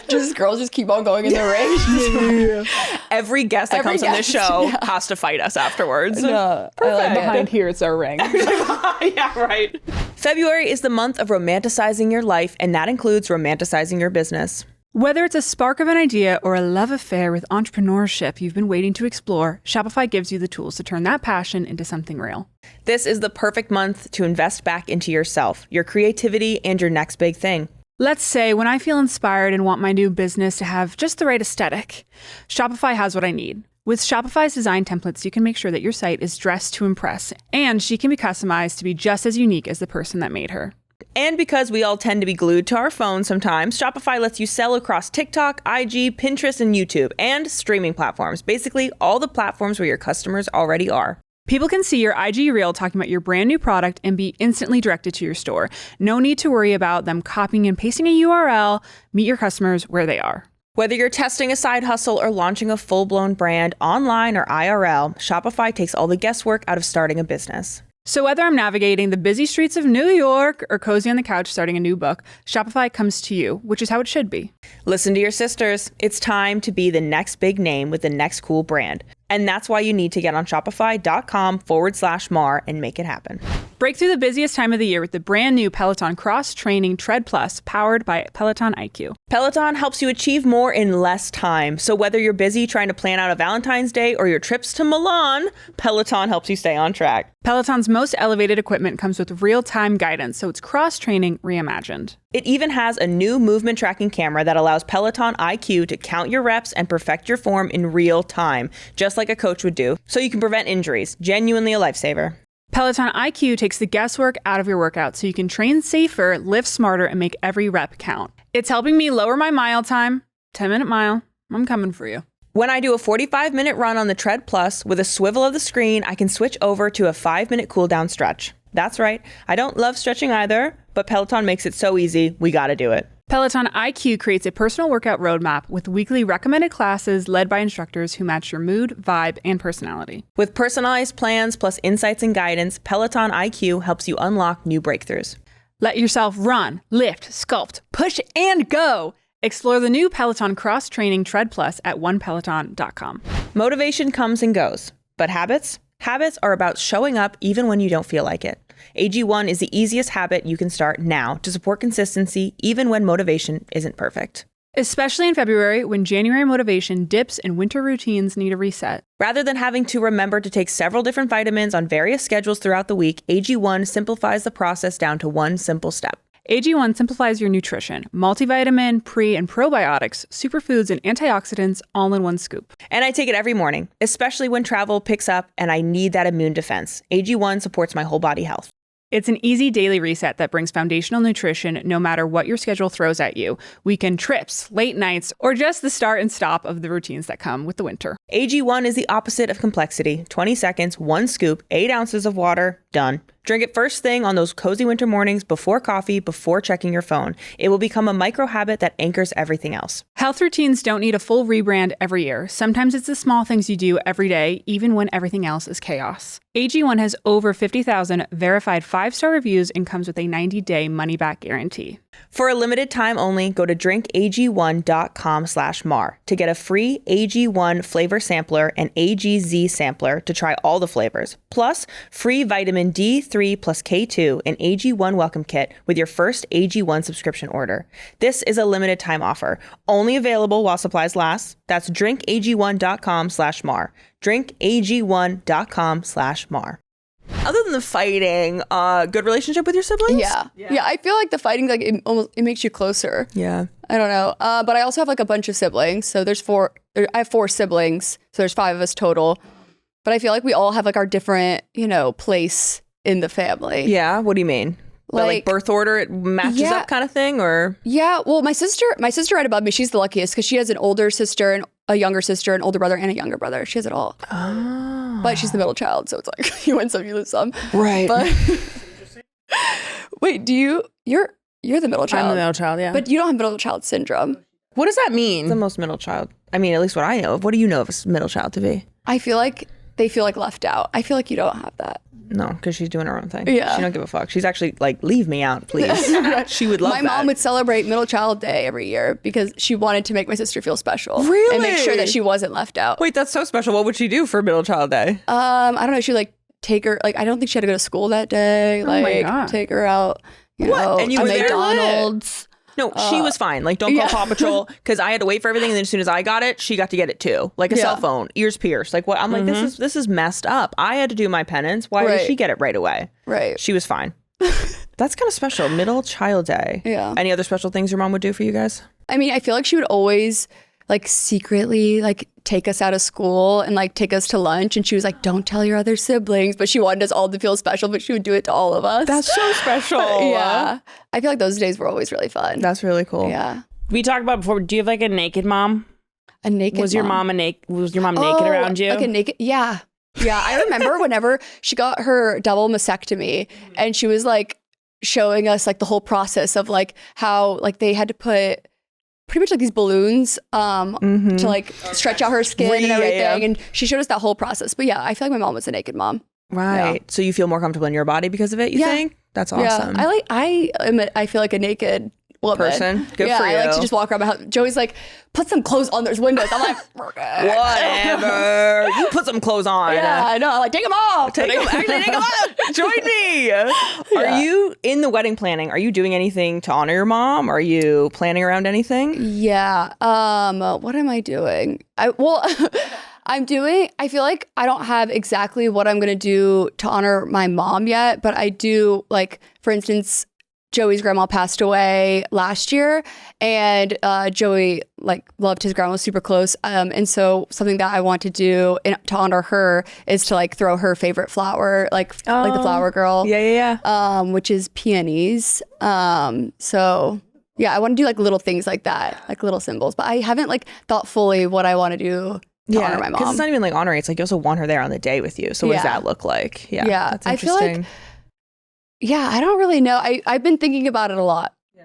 S2: Just girls just keep on going in their ring.
S3: Every guest that comes on this show has to fight us afterwards.
S2: No,
S4: perfect. Behind here, it's our ring.
S3: Yeah, right. February is the month of romanticizing your life, and that includes romanticizing your business.
S4: Whether it's a spark of an idea or a love affair with entrepreneurship you've been waiting to explore, Shopify gives you the tools to turn that passion into something real.
S3: This is the perfect month to invest back into yourself, your creativity, and your next big thing.
S4: Let's say when I feel inspired and want my new business to have just the right aesthetic, Shopify has what I need. With Shopify's design templates, you can make sure that your site is dressed to impress, and she can be customized to be just as unique as the person that made her.
S3: And because we all tend to be glued to our phones sometimes, Shopify lets you sell across TikTok, IG, Pinterest, and YouTube, and streaming platforms. Basically, all the platforms where your customers already are.
S4: People can see your IG reel talking about your brand new product and be instantly directed to your store. No need to worry about them copying and pasting a URL. Meet your customers where they are.
S3: Whether you're testing a side hustle or launching a full-blown brand online or IRL, Shopify takes all the guesswork out of starting a business.
S4: So whether I'm navigating the busy streets of New York or cozy on the couch starting a new book, Shopify comes to you, which is how it should be.
S3: Listen to your sisters. It's time to be the next big name with the next cool brand. And that's why you need to get on shopify.com/Maher and make it happen.
S4: Break through the busiest time of the year with the brand new Peloton Cross Training Tread Plus, powered by Peloton IQ.
S3: Peloton helps you achieve more in less time. So whether you're busy trying to plan out a Valentine's Day or your trips to Milan, Peloton helps you stay on track.
S4: Peloton's most elevated equipment comes with real-time guidance, so it's cross-training reimagined.
S3: It even has a new movement tracking camera that allows Peloton IQ to count your reps and perfect your form in real time, just like a coach would do, so you can prevent injuries. Genuinely a lifesaver.
S4: Peloton IQ takes the guesswork out of your workout so you can train safer, lift smarter, and make every rep count. It's helping me lower my mile time. 10-minute mile. I'm coming for you.
S3: When I do a 45-minute run on the Tread Plus with a swivel of the screen, I can switch over to a 5-minute cool down stretch. That's right. I don't love stretching either, but Peloton makes it so easy, we gotta do it.
S4: Peloton IQ creates a personal workout roadmap with weekly recommended classes led by instructors who match your mood, vibe, and personality.
S3: With personalized plans plus insights and guidance, Peloton IQ helps you unlock new breakthroughs.
S4: Let yourself run, lift, sculpt, push, and go. Explore the new Peloton Cross Training Tread Plus at onepeloton.com.
S3: Motivation comes and goes, but habits? Habits are about showing up even when you don't feel like it. AG1 is the easiest habit you can start now to support consistency even when motivation isn't perfect.
S4: Especially in February when January motivation dips and winter routines need a reset.
S3: Rather than having to remember to take several different vitamins on various schedules throughout the week, AG1 simplifies the process down to one simple step.
S4: AG1 simplifies your nutrition, multivitamin, pre- and probiotics, superfoods, and antioxidants all in one scoop.
S3: And I take it every morning, especially when travel picks up and I need that immune defense. AG1 supports my whole body health.
S4: It's an easy daily reset that brings foundational nutrition no matter what your schedule throws at you. Weekend trips, late nights, or just the start and stop of the routines that come with the winter.
S3: AG1 is the opposite of complexity. 20 seconds, 1 scoop, 8 ounces of water, done. Drink it first thing on those cozy winter mornings before coffee, before checking your phone. It will become a micro habit that anchors everything else.
S4: Health routines don't need a full rebrand every year. Sometimes it's the small things you do every day, even when everything else is chaos. AG1 has over 50,000 verified 5-star reviews and comes with a 90-day money-back guarantee.
S3: For a limited time only, go to drinkag1.com/Maher to get a free AG1 flavor sampler and AGZ sampler to try all the flavors, plus free vitamin D3 plus K2 and AG1 welcome kit with your first AG1 subscription order. This is a limited time offer, only available while supplies last. That's drinkag1.com/Maher. drinkag1.com/Maher. Other than the fighting, good relationship with your siblings?
S2: Yeah. I feel like the fighting, like it makes you closer.
S3: Yeah.
S2: I don't know. But I also have like a bunch of siblings. So I have 4 siblings. So there's 5 of us total. But I feel like we all have like our different, place in the family.
S3: Yeah. What do you mean? Like birth order, it matches up kind of thing, or?
S2: Yeah. Well, my sister right above me, she's the luckiest because she has an older sister and a younger sister, an older brother, and a younger brother. She has it all.
S3: Oh.
S2: But she's the middle child, so it's like you win some, you lose some.
S3: Right.
S2: But wait, you're the middle child?
S1: I'm the middle child, yeah.
S2: But you don't have middle child syndrome.
S1: What does that mean?
S3: The most middle child. I mean, at least what I know of. What do you know of a middle child to be?
S2: I feel like they feel like left out. I feel like you don't have that.
S3: No, because she's doing her own thing.
S2: Yeah.
S3: She don't give a fuck. She's actually like, leave me out, please. She would love
S2: My mom would celebrate Middle Child Day every year because she wanted to make my sister feel special.
S3: Really?
S2: And make sure that she wasn't left out.
S3: Wait, that's so special. What would she do for Middle Child Day?
S2: I don't know. She'd like take her, like, I don't think she had to go to school that day.
S4: my
S2: Like,
S4: God.
S2: take her out, you know,
S3: And you
S2: to
S3: were there?
S2: McDonald's.
S3: No, she was fine. Like, don't call Paw Patrol because I had to wait for everything, and then as soon as I got it, she got to get it too. Like a cell phone, ears pierced. Like what? I'm like, this is messed up. I had to do my penance. Why did she get it right away?
S2: Right.
S3: She was fine. That's kind of special. Middle Child Day.
S2: Yeah.
S3: Any other special things your mom would do for you guys?
S2: I mean, I feel like she would always like secretly like take us out of school and like take us to lunch. And she was like, don't tell your other siblings. But she wanted us all to feel special, but she would do it to all of us.
S3: That's so special.
S2: Yeah. I feel like those days were always really fun.
S3: That's really cool.
S2: Yeah.
S1: We talked about before, do you have like a naked mom?
S2: A naked
S1: Was your mom naked around you?
S2: Like a naked, yeah. Yeah, I remember whenever she got her double mastectomy and she was like showing us like the whole process of like how like they had to put pretty much like these balloons to like stretch out her skin and everything. Yeah. And she showed us that whole process. But yeah, I feel like my mom was a naked mom.
S3: Right. Yeah. So you feel more comfortable in your body because of it, you think? That's awesome.
S2: Yeah. I feel like a naked woman.
S3: Person. Good for you.
S2: I like to just walk around my house. Joey's like, put some clothes on. There's windows. I'm like,
S3: whatever. You put some clothes on.
S2: Yeah, I know. I'm like, take them off.
S3: Take them off. Join me. Yeah. Are you in the wedding planning? Are you doing anything to honor your mom? Are you planning around anything?
S2: Yeah. What am I doing? I feel like I don't have exactly what I'm going to do to honor my mom yet, but I do, like, for instance, Joey's grandma passed away last year, and Joey like loved his grandma, was super close. And so something that I want to do to honor her is to like throw her favorite flower, like the flower girl.
S3: Yeah.
S2: Which is peonies. So yeah, I want to do like little things like that, like little symbols. But I haven't like thought fully what I want to do to honor my mom.
S3: Because it's not even like honoring. It's like you also want her there on the day with you. So what does that look like? Yeah. That's interesting.
S2: I feel like. Yeah, I don't really know. I've been thinking about it a lot. Yeah.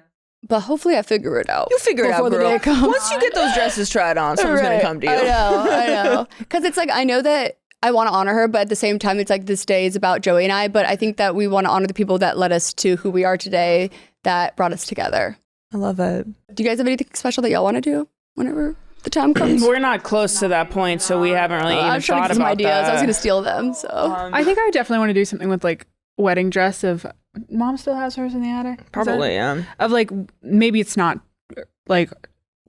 S2: But hopefully I figure it out.
S3: You'll figure it out, girl. Once you get those dresses tried on, someone's going to come to you.
S2: I know. Because it's like, I know that I want to honor her, but at the same time, it's like this day is about Joey and I. But I think that we want to honor the people that led us to who we are today, that brought us together.
S3: I love it.
S2: Do you guys have anything special that y'all want to do whenever the time comes?
S1: We're not close to that point, so we haven't really even thought about
S2: ideas.
S1: that.
S2: I was going to steal them. So
S4: I think I would definitely want to do something with like wedding dress of mom still has hers in the attic.
S3: Probably, yeah.
S4: Of like maybe it's not like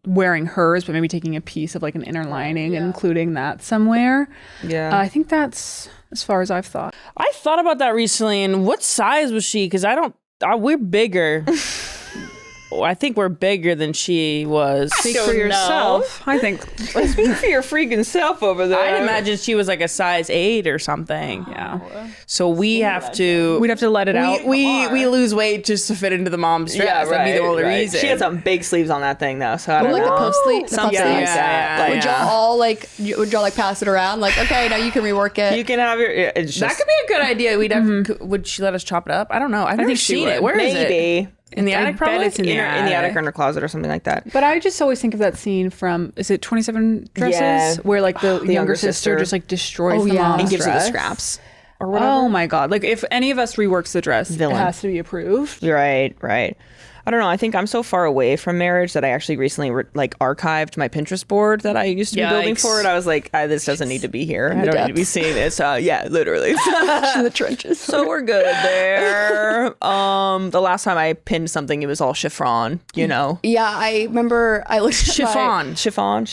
S4: wearing hers, but maybe taking a piece of like an inner lining and including that somewhere.
S3: Yeah.
S4: I think that's as far as I've thought.
S1: I thought about that recently, and what size was she? Because we're bigger. I think we're bigger than she was.
S4: Speak for yourself. I think.
S3: Speak for your freaking self over there.
S1: I'd imagine she was like a size 8 or something.
S4: Yeah.
S1: So we'd have to let it out. We lose weight just to fit into the mom's dress.
S3: Yeah,
S1: That'd be the only reason.
S3: She had some big sleeves on that thing though, so I don't know.
S2: Like the puff sleeve,
S3: something like that.
S2: Would y'all like pass it around? Like, okay, now you can rework it.
S3: You can have your.
S1: That could be a good idea. We'd have. Would she let us chop it up? I don't know. I've never seen it. Where is it?
S3: Maybe.
S1: In the attic, probably?
S3: It's in the attic or in her closet or something like that.
S4: But I just always think of that scene from, is it 27 Dresses?
S3: Yeah.
S4: Where like the younger sister just like destroys the mom's
S3: and gives
S4: dress.
S3: her the scraps or whatever.
S4: Oh my God. Like if any of us reworks the dress, it has to be approved.
S3: Right. I don't know. I think I'm so far away from marriage that I actually recently archived my Pinterest board that I used to be building for it. I was like, this doesn't need to be here. I don't need to be seeing this. Yeah, literally.
S2: In the trenches.
S3: So we're good there. The last time I pinned something, it was all chiffon, you know?
S2: Yeah, I remember I looked at
S3: Chiffon.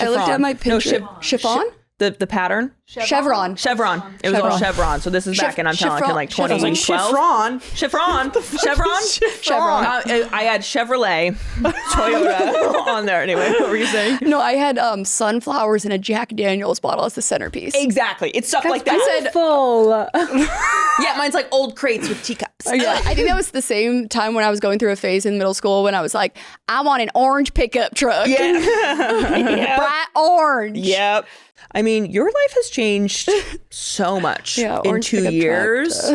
S2: I looked at my Pinterest. Chiffon?
S3: The pattern?
S2: Chevron.
S3: It was all chevron. So this is back in, I'm telling you, like 2012. Chevron. I had Chevrolet, Toyota on there. Anyway, what were you saying?
S2: No, I had sunflowers in a Jack Daniel's bottle as the centerpiece.
S3: Exactly. It's stuff like that.
S2: I said
S4: full.
S3: Yeah, mine's like old crates with teacups.
S2: Yeah, I think that was the same time when I was going through a phase in middle school when I was like, I want an orange pickup truck.
S3: Yeah.
S2: Bright orange.
S3: Yep. I mean, your life has changed so much in 2 years.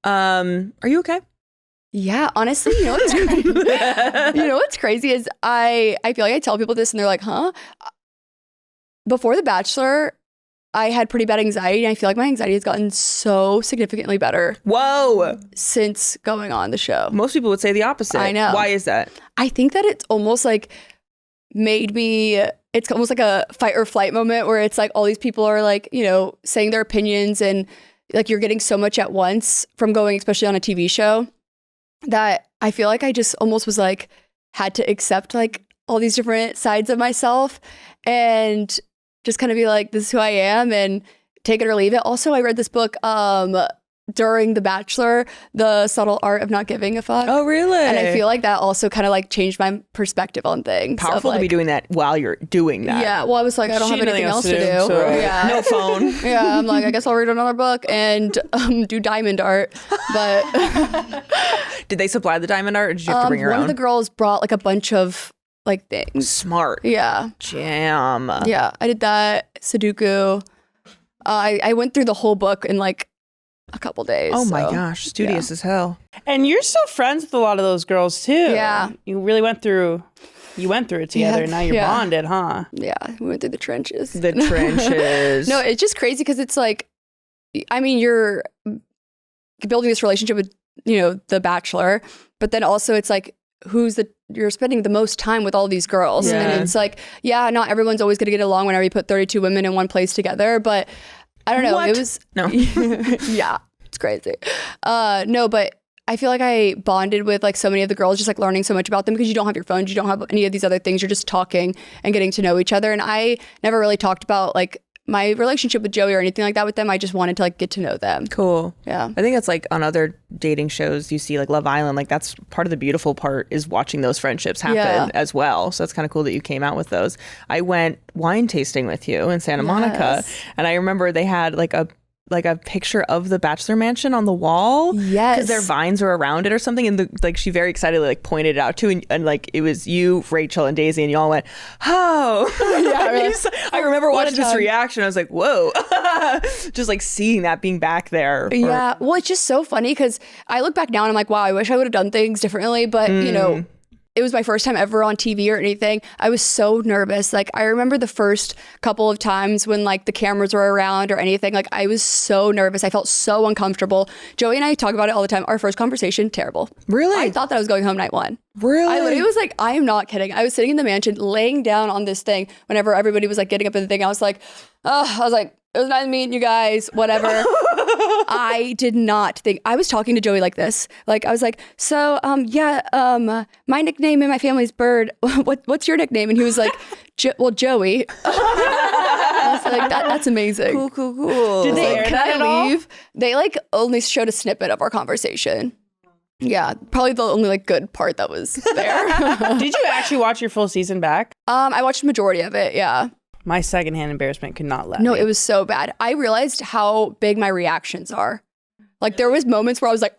S3: Are you okay?
S2: Yeah, honestly, you know what's crazy? You know what's crazy is I feel like I tell people this and they're like, huh? Before The Bachelor, I had pretty bad anxiety, and I feel like my anxiety has gotten so significantly better.
S3: Whoa.
S2: Since going on the show.
S3: Most people would say the opposite.
S2: I know.
S3: Why is that?
S2: I think that it's almost like made me, it's almost like a fight or flight moment where it's like all these people are like, you know, saying their opinions, and like you're getting so much at once from going, especially on a TV show, that I feel like I just almost was like, had to accept like all these different sides of myself and just kind of be like, this is who I am and take it or leave it. Also, I read this book, during The Bachelor, the subtle art of not giving a fuck.
S3: Oh, really?
S2: And I feel like that also kind of like changed my perspective on things.
S3: Powerful
S2: like,
S3: to be doing that while you're doing that.
S2: Yeah, well, I was like, I don't have anything else to do.
S3: So
S2: Yeah.
S3: no phone.
S2: Yeah, I'm like, I guess I'll read another book and do diamond art. But
S3: Did they supply the diamond art, or did you have to bring your own?
S2: one of the girls brought like a bunch of like things.
S3: Smart.
S2: Yeah.
S3: Jam.
S2: Yeah, I did that. Sudoku. I went through the whole book in like a couple days.
S3: Oh my
S2: so,
S3: gosh, studious as hell.
S1: And you're still friends with a lot of those girls too.
S2: Yeah.
S1: You really went through it together.
S2: Yeah,
S1: Now you're
S2: yeah.
S1: bonded, huh?
S2: Yeah, we went through the trenches.
S3: The trenches.
S2: No, it's just crazy because it's like, I mean, you're building this relationship with, The Bachelor, but then also it's like, you're spending the most time with all these girls.
S3: Yeah.
S2: And it's like, yeah, not everyone's always going to get along whenever you put 32 women in one place together, but I don't know.
S3: What?
S2: It was,
S3: No.
S2: yeah, it's crazy. No, but I feel like I bonded with like so many of the girls, just like learning so much about them because you don't have your phones, you don't have any of these other things. You're just talking and getting to know each other. And I never really talked about like my relationship with Joey or anything like that with them. I just wanted to like get to know them.
S3: Cool.
S2: Yeah.
S3: I think that's like on other dating shows you see like Love Island, like that's part of the beautiful part is watching those friendships happen as well. So it's kind of cool that you came out with those. I went wine tasting with you in Santa Monica, and I remember they had like a picture of the Bachelor mansion on the wall.
S2: Yes.
S3: Because their vines were around it or something. And she very excitedly like pointed it out too. And like it was you, Rachel, and Daisy, and y'all went, oh. Yeah, I remember watching this reaction. I was like, whoa. Just like seeing that being back there.
S2: Yeah. Well, it's just so funny because I look back now and I'm like, wow, I wish I would have done things differently. But, it was my first time ever on TV or anything. I was so nervous. Like, I remember the first couple of times when like the cameras were around or anything, like I was so nervous. I felt so uncomfortable. Joey and I talk about it all the time. Our first conversation, terrible.
S3: Really?
S2: I thought that I was going home night one.
S3: Really?
S2: I literally was like, I am not kidding. I was sitting in the mansion, laying down on this thing whenever everybody was like getting up in the thing. I was like, it was nice meeting you guys, whatever. I did not think, I was talking to Joey like this. Like, I was like, so, my nickname in my family's Bird. What's your nickname? And he was like, Joey. I was like, that's amazing.
S3: Cool.
S1: Did they air
S2: Can
S1: that
S2: I
S1: at all?
S2: leave? They like only showed a snippet of our conversation. Yeah, probably the only like good part that was there.
S1: Did you actually watch your full season back?
S2: I watched the majority of it, yeah.
S1: My secondhand embarrassment could not let
S2: No,
S1: me.
S2: it was so bad. I realized how big my reactions are. Like there was moments where I was like,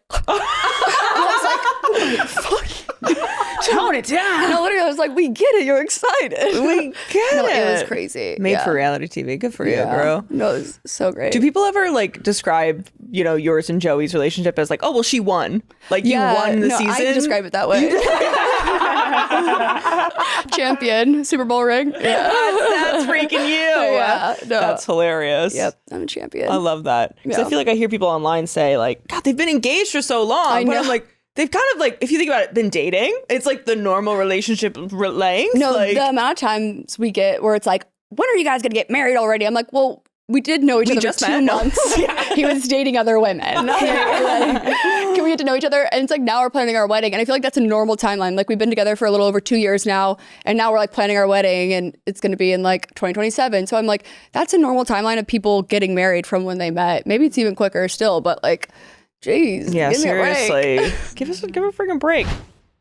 S3: Tone it down.
S2: no, literally, I was like, we get it. You're excited.
S3: We get
S2: No,
S3: it.
S2: it was crazy.
S3: Made
S2: Yeah.
S3: for reality TV. Good for you,
S2: Yeah.
S3: girl.
S2: No, it was so great.
S3: Do people ever like describe, yours and Joey's relationship as like, oh, well, she won. Like you won the season?
S2: I describe it that way. Champion, Super Bowl ring. Yeah.
S3: That's freaking you.
S2: Yeah, no.
S3: That's hilarious.
S2: Yep, I'm a champion.
S3: I love that. Because I
S2: Yeah.
S3: feel like I hear people online say like, God, they've been engaged for so long.
S2: I
S3: But
S2: know.
S3: I'm like, they've kind of like, if you think about it, been dating. It's like the normal relationship length.
S2: No,
S3: like,
S2: the amount of times we get where it's like, when are you guys gonna get married already? I'm like, well, we did know each other
S3: just
S2: for 2
S3: met.
S2: months. He was dating other women. Like, can we get to know each other? And it's like now we're planning our wedding. And I feel like that's a normal timeline. Like we've been together for a little over 2 years now. And now we're like planning our wedding and it's going to be in like 2027. So I'm like, that's a normal timeline of people getting married from when they met. Maybe it's even quicker still, but like, geez.
S3: yeah,
S2: give me a break.
S3: seriously. give a freaking break.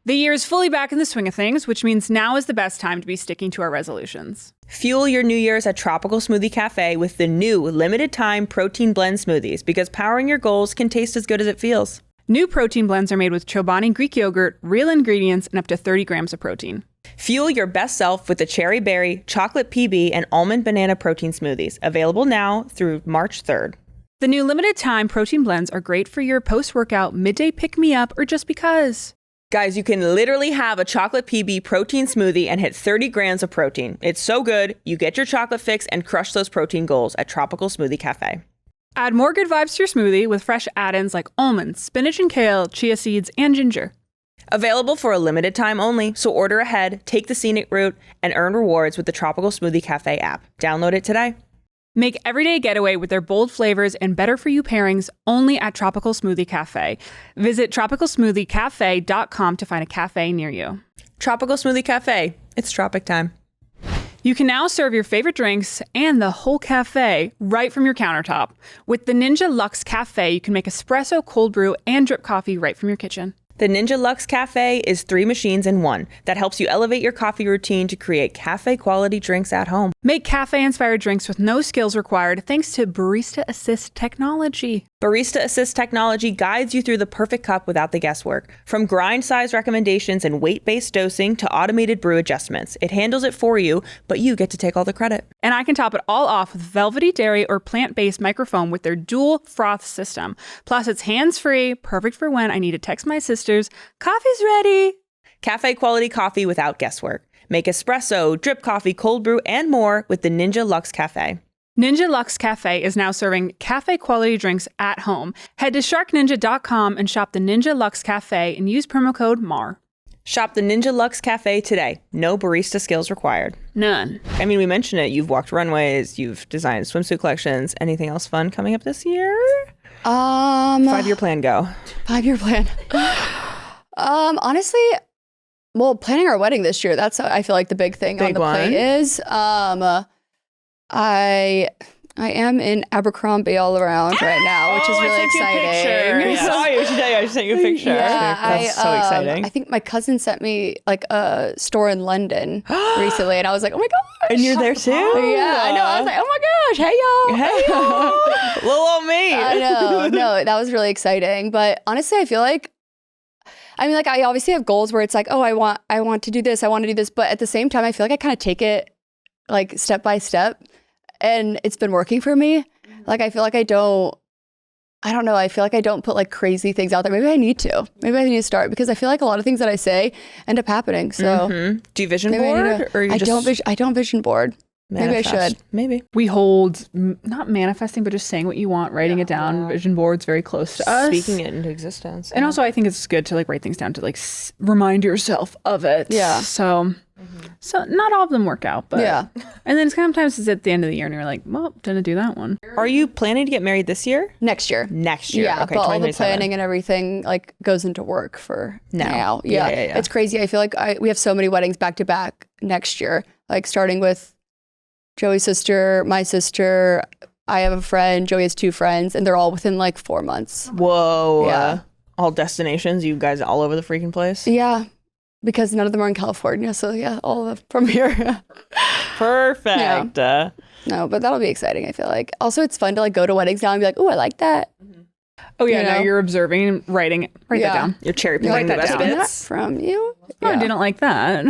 S4: The year is fully back in the swing of things, which means now is the best time to be sticking to our resolutions.
S3: Fuel your New Year's at Tropical Smoothie Cafe with the new limited time protein blend smoothies because powering your goals can taste as good as it feels.
S4: New protein blends are made with Chobani Greek yogurt, real ingredients, and up to 30 grams of protein.
S3: Fuel your best self with the cherry berry, chocolate PB, and almond banana protein smoothies. Available now through March 3rd.
S4: The new limited time protein blends are great for your post-workout, midday pick-me-up, or just because.
S3: Guys, you can literally have a chocolate PB protein smoothie and hit 30 grams of protein. It's so good. You get your chocolate fix and crush those protein goals at Tropical Smoothie Cafe.
S4: Add more good vibes to your smoothie with fresh add-ins like almonds, spinach and kale, chia seeds, and ginger.
S3: Available for a limited time only, so order ahead, take the scenic route, and earn rewards with the Tropical Smoothie Cafe app. Download it today.
S4: Make everyday getaway with their bold flavors and better-for-you pairings only at Tropical Smoothie Cafe. Visit tropicalsmoothiecafe.com to find a cafe near you.
S3: Tropical Smoothie Cafe. It's tropic time.
S4: You can now serve your favorite drinks and the whole cafe right from your countertop. With the Ninja Luxe Cafe, you can make espresso, cold brew, and drip coffee right from your kitchen.
S3: The Ninja Luxe Cafe is 3 machines in 1 that helps you elevate your coffee routine to create cafe-quality drinks at home.
S4: Make cafe-inspired drinks with no skills required thanks to Barista Assist technology.
S3: Barista Assist technology guides you through the perfect cup without the guesswork. From grind size recommendations and weight-based dosing to automated brew adjustments, it handles it for you, but you get to take all the credit.
S4: And I can top it all off with velvety dairy or plant-based microfoam with their dual froth system. Plus, it's hands-free, perfect for when I need to text my sisters, "Coffee's ready."
S3: Cafe quality coffee without guesswork. Make espresso, drip coffee, cold brew, and more with the Ninja Luxe Cafe.
S4: Ninja Luxe Cafe is now serving cafe quality drinks at home. Head to sharkninja.com and shop the Ninja Luxe Cafe and use promo code MAR.
S3: Shop the Ninja Luxe Cafe today. No barista skills required.
S4: None.
S3: I mean, we mentioned it. You've walked runways. You've designed swimsuit collections. Anything else fun coming up this year? 5-year plan, go.
S2: 5-year plan. Honestly, well, planning our wedding this year. That's I feel like the big thing on the plate is. I am in Abercrombie all around right now, which is really exciting.
S3: I saw you. I sent you a picture.
S2: Yeah,
S3: That's so exciting.
S2: I think my cousin sent me like a store in London recently, and I was like, oh my gosh.
S3: And you're there too?
S2: Yeah, I know. I was like, oh my gosh, hey y'all.
S3: Little old me.
S2: I know. No, that was really exciting. But honestly, I feel like, I mean, like I obviously have goals where it's like, oh, I want to do this. I want to do this. But at the same time, I feel like I kind of take it like step by step. And it's been working for me. Like, I feel like I don't know. I feel like I don't put like crazy things out there. Maybe I need to. Maybe I need to start because I feel like a lot of things that I say end up happening. So
S3: do you vision board? Or you
S2: I don't vision board.
S3: Manifest.
S2: Maybe I should.
S3: Maybe.
S4: We hold, not manifesting, but just saying what you want, writing it down. Vision boards very close to us.
S3: Speaking it into existence.
S4: And also I think it's good to like write things down to like remind yourself of it.
S2: Yeah.
S4: So not all of them work out, but
S2: yeah.
S4: And then sometimes it's at the end of the year and you're like, well, didn't do that one.
S3: Are you planning to get married this year?
S2: Next year.
S3: Next year.
S2: Yeah,
S3: Okay,
S2: but all the planning and everything like goes into work for now. Yeah. It's crazy. I feel like we have so many weddings back to back next year, like starting with Joey's sister, my sister. I have a friend. Joey has 2 friends, and they're all within like 4 months.
S3: Whoa.
S2: Yeah.
S3: All destinations. You guys all over the freaking place.
S2: Yeah, because none of them are in California. So yeah, all of them from here.
S3: Perfect.
S2: Yeah. No, but that'll be exciting. I feel like. Also, it's fun to like go to weddings now and be like, oh, I like that.
S4: Oh yeah, now you're observing and writing it. Write that down.
S3: You're cherry picking the best bits
S2: from you.
S4: Oh, I didn't like that.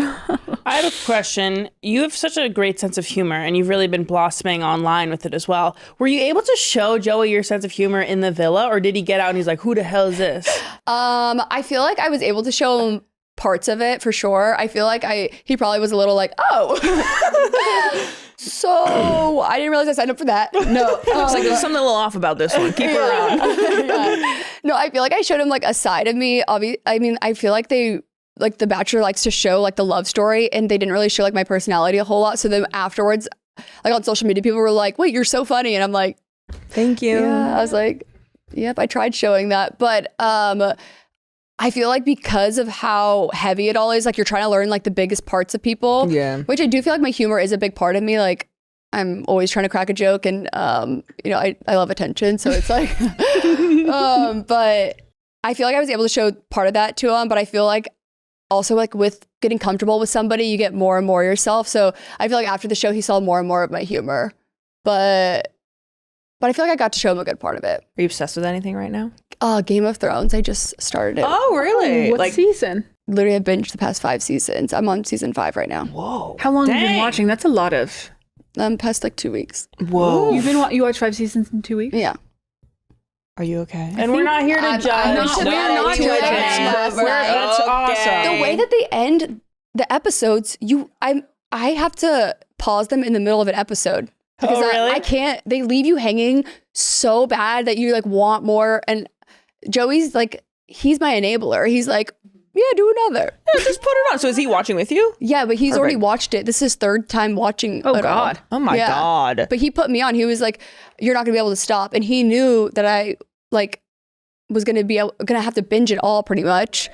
S1: I have a question. You have such a great sense of humor, and you've really been blossoming online with it as well. Were you able to show Joey your sense of humor in the villa, or did he get out and he's like, who the hell is this?
S2: I feel like I was able to show him parts of it for sure. I feel like he probably was a little like, oh. So I didn't realize I signed up for that. No.
S3: It's like there's something a little off about this one. Keep her around.
S2: Yeah. No, I feel like I showed him like a side of me. I mean, I feel like The Bachelor likes to show like the love story, and they didn't really show like my personality a whole lot. So then afterwards, like on social media, people were like, wait, you're so funny. And I'm like,
S3: thank you.
S2: Yeah. I was like, yep, I tried showing that. But I feel like because of how heavy it all is, like you're trying to learn like the biggest parts of people.
S3: Yeah.
S2: Which I do feel like my humor is a big part of me. Like I'm always trying to crack a joke, and I love attention. So it's like, but I feel like I was able to show part of that to him. But I feel like also like with getting comfortable with somebody, you get more and more yourself. So I feel like after the show, he saw more and more of my humor. But I feel like I got to show him a good part of it.
S3: Are you obsessed with anything right now?
S2: Game of Thrones. I just started it.
S3: Oh, really?
S4: What season?
S2: Literally, I've binged the past 5 seasons. I'm on season 5 right now.
S3: Whoa.
S4: How long have you been watching? That's a lot of.
S2: Past like 2 weeks.
S3: Whoa.
S4: You watched 5 seasons in 2 weeks?
S2: Yeah.
S3: Are you okay?
S1: And we're not here to judge.
S2: We're not judging.
S1: That's awesome.
S2: The way that they end the episodes, I have to pause them in the middle of an episode. Because
S1: really?
S2: I can't, they leave you hanging so bad that you like want more. And Joey's like, he's my enabler. He's like, yeah, do another.
S3: Yeah, just put it on. So is he watching with you?
S2: Yeah, but he's already watched it. This is his 3rd time watching.
S4: Oh, God.
S3: Oh, my God.
S2: But he put me on. He was like, you're not going to be able to stop. And he knew that I like was going to have to binge it all pretty much.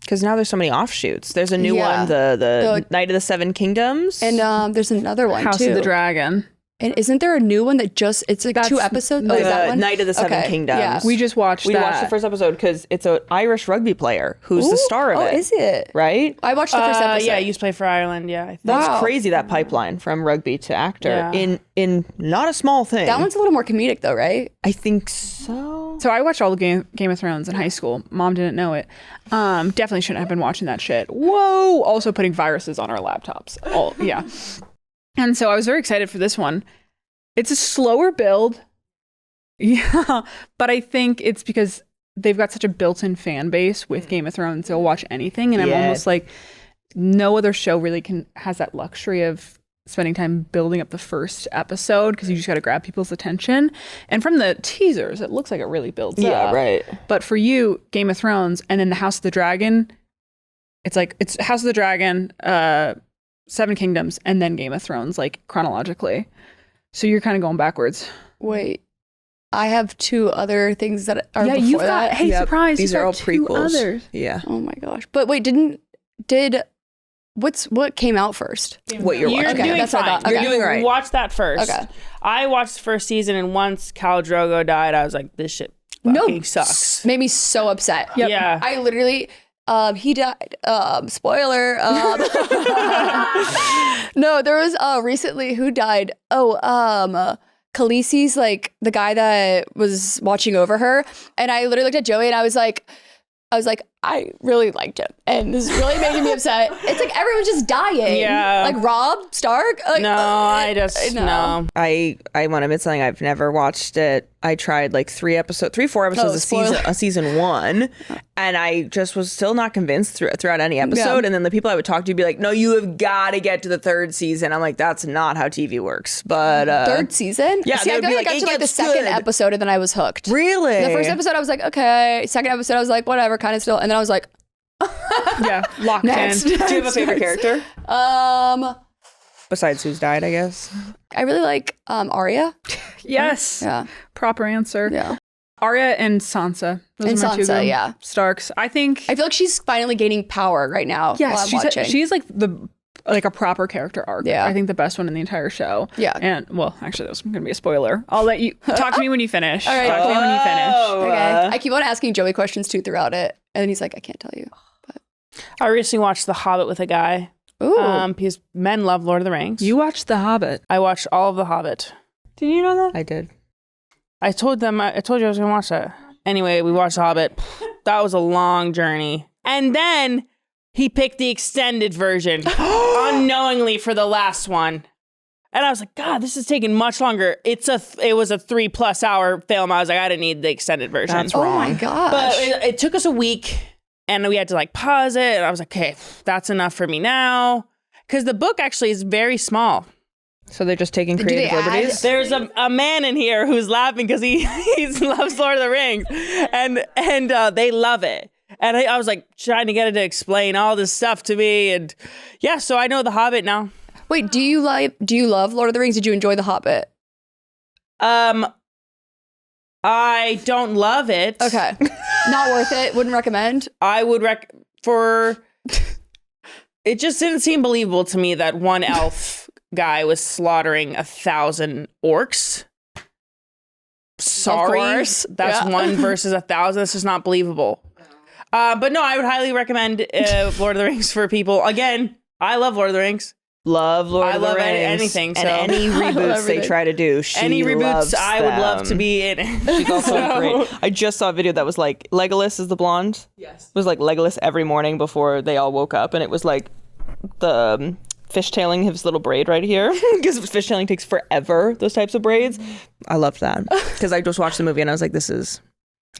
S3: Because now there's so many offshoots. There's a new one, the Night of the Seven Kingdoms.
S2: And there's another one,
S4: House of the Dragon.
S2: And isn't there a new one that it's like 2 episodes?
S3: The Night of the Seven Kingdoms.
S2: Yeah.
S4: We just watched
S3: We watched the first episode because it's an Irish rugby player who's the star of it.
S2: Oh, is it?
S3: Right?
S2: I watched the first episode.
S1: Yeah, he used to play for Ireland. Yeah, I think.
S3: That's crazy, that pipeline from rugby to actor in not a small thing.
S2: That one's a little more comedic though, right?
S3: I think so.
S4: So I watched all the Game of Thrones in high school. Mom didn't know it. Definitely shouldn't have been watching that shit. Whoa! Also putting viruses on our laptops. And so I was very excited for this one. It's a slower build. Yeah. But I think it's because they've got such a built-in fan base with Game of Thrones. They'll watch anything. And I'm almost like, no other show really has that luxury of spending time building up the first episode because you just got to grab people's attention. And from the teasers, it looks like it really builds up.
S3: Yeah, right.
S4: But for you, Game of Thrones and then the House of the Dragon, it's House of the Dragon, Seven Kingdoms, and then Game of Thrones, like chronologically. So you're kind of going backwards.
S2: Wait, I have 2 other things that are before
S4: you've
S2: that.
S4: got. Hey, surprise!
S3: These are all
S4: 2
S3: prequels.
S4: Others.
S3: Yeah.
S2: Oh my gosh! But wait, what came out first?
S3: What you're watching?
S1: Doing
S2: that's what I
S1: fine.
S2: thought.
S3: You're doing right.
S1: Watch that first.
S2: Okay.
S1: I watched the first season, and once Khal Drogo died, I was like, this shit fucking sucks.
S2: Made me so upset.
S1: Yep. Yeah.
S2: I literally. He died. Spoiler. No, there was recently who died. Khaleesi's like the guy that was watching over her, and I literally looked at Joey and I was like, I really liked him, and this is really making me upset. It's like everyone's just dying.
S1: Yeah.
S2: Like Robb Stark. Like,
S1: No, I just no.
S3: I want to admit something. I've never watched it. I tried like 4 episodes a season 1, and I just was still not convinced throughout any episode. And then the people I would talk to would be like, "No, you have got to get to the 3rd season." I'm like, "That's not how TV works." But
S2: 3rd season?
S3: Yeah,
S2: See, I feel like I got to like the 2nd episode, and then I was hooked.
S3: Really?
S2: The first episode, I was like, okay. 2nd episode, I was like, whatever, kind of still. And then I was like,
S4: Yeah, locked
S2: Next.
S4: in.
S3: Do you have a favorite character besides who's died? I guess.
S2: I really like Arya.
S4: Yes.
S2: Yeah.
S4: Proper answer.
S2: Yeah.
S4: Arya and Sansa. Those
S2: And
S4: are my 2
S2: Sansa, yeah.
S4: Starks. I think.
S2: I feel like she's finally gaining power right now. while I'm watching.
S4: she's like a proper character arc.
S2: Yeah.
S4: I think the best one in the entire show.
S2: Yeah.
S4: And well, actually, that was going to be a spoiler. I'll let you talk to me when you finish.
S2: All right.
S4: Talk to me when you finish.
S2: Okay. I keep on asking Joey questions too throughout it, and then he's like, I can't tell you.
S1: I recently watched The Hobbit with a guy.
S2: Ooh.
S1: Because men love Lord of the Rings.
S4: You watched The Hobbit.
S1: I watched all of The Hobbit.
S4: Did you know that?
S3: I did.
S1: I told you I was going to watch that. Anyway, we watched The Hobbit. That was a long journey. And then he picked the extended version unknowingly for the last one. And I was like, God, this is taking much longer. It was a 3+ hour film. I was like, I didn't need the extended version.
S3: That's wrong.
S2: Oh my gosh.
S1: But it took us a week, and we had to like pause it. And I was like, okay, that's enough for me now. Because the book actually is very small.
S3: So they're just taking
S2: they
S3: creative
S2: add-
S3: liberties?
S1: There's a man in here who's laughing because he loves Lord of the Rings, and they love it. And I was like trying to get it to explain all this stuff to me, and yeah, so I know The Hobbit now.
S2: Wait, do you love Lord of the Rings? Did you enjoy The Hobbit?
S1: I don't love it.
S2: Okay. Not worth it. Wouldn't recommend.
S1: I would it just didn't seem believable to me that one elf guy was slaughtering 1,000 orcs. Sorry,
S2: Of course.
S1: that's
S2: Yeah.
S1: 1 versus 1,000. This is not believable. But no, I would highly recommend Lord of the Rings for people. Again, I love Lord of the Rings.
S3: Love Lord of the Rings.
S1: Anything. So.
S3: And any reboots they try to do, she
S1: any reboots,
S3: loves
S1: I would love
S3: them.
S1: to be in it.
S3: She's also great. I just saw a video that was like, Legolas is the blonde.
S1: Yes.
S3: It was like Legolas every morning before they all woke up. And it was like the fishtailing his little braid right here. Because fishtailing takes forever, those types of braids. I loved that. Because I just watched the movie and I was like,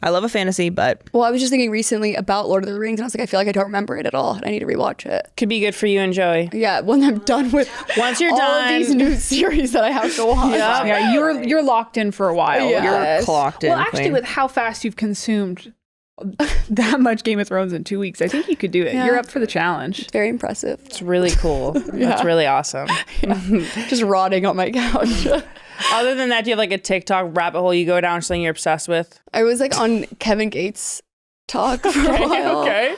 S3: I love a fantasy, but...
S2: Well, I was just thinking recently about Lord of the Rings, and I was like, I feel like I don't remember it at all. I need to rewatch it.
S1: Could be good for you and Joey.
S2: Yeah, when I'm done with
S1: Once you're
S2: all
S1: done,
S2: of these new series that I have to watch.
S4: Yeah, you're locked in for a while.
S2: Yeah.
S3: You're clocked in.
S4: Well, actually,
S3: queen.
S4: with how fast you've consumed that much Game of Thrones in 2 weeks, I think you could do it.
S2: Yeah.
S4: You're up for the challenge.
S2: Very impressive.
S1: it's really cool. That's really awesome.
S2: Just rotting on my couch.
S1: Other than that, do you have like a TikTok rabbit hole you go down, something you're obsessed with?
S2: I was like on Kevin Gates' talk for a while.
S1: Okay.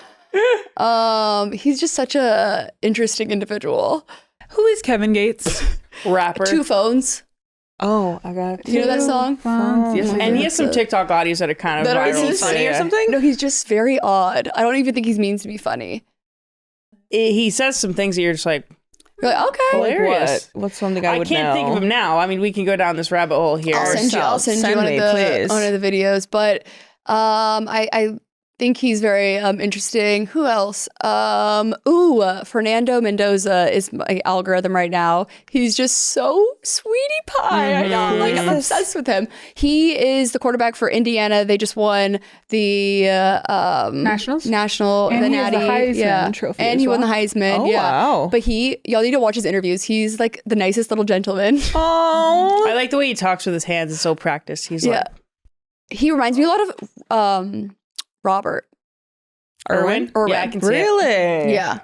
S2: He's just such a interesting individual.
S4: Who is Kevin Gates?
S1: Rapper.
S2: 2 phones.
S3: Oh, I got it.
S2: Do you know that song?
S1: Yes, and he has some TikTok audios that are kind of viral.
S3: Is he funny or something?
S2: No, he's just very odd. I don't even think he means to be funny.
S1: He says some things that you're just like,
S2: You're like, okay.
S1: hilarious.
S3: What's something I would know?
S1: I can't think of him now. I mean, we can go down this rabbit hole here.
S2: I'll send you one of the videos. But I think he's very interesting. Who else? Fernando Mendoza is my algorithm right now. He's just so sweetie pie. I know, I'm obsessed with him. He is the quarterback for Indiana. They just won the national,
S4: and
S2: the
S4: he has
S2: Natty,
S4: the Heisman trophy,
S2: and he won the Heisman.
S3: Oh, wow!
S2: But y'all need to watch his interviews. He's like the nicest little gentleman.
S3: Oh,
S1: I like the way he talks with his hands. It's so practiced. He's like,
S2: he reminds me a lot of Robert
S1: Irwin.
S2: Yeah,
S1: I can see
S3: really?
S1: it.
S2: Yeah.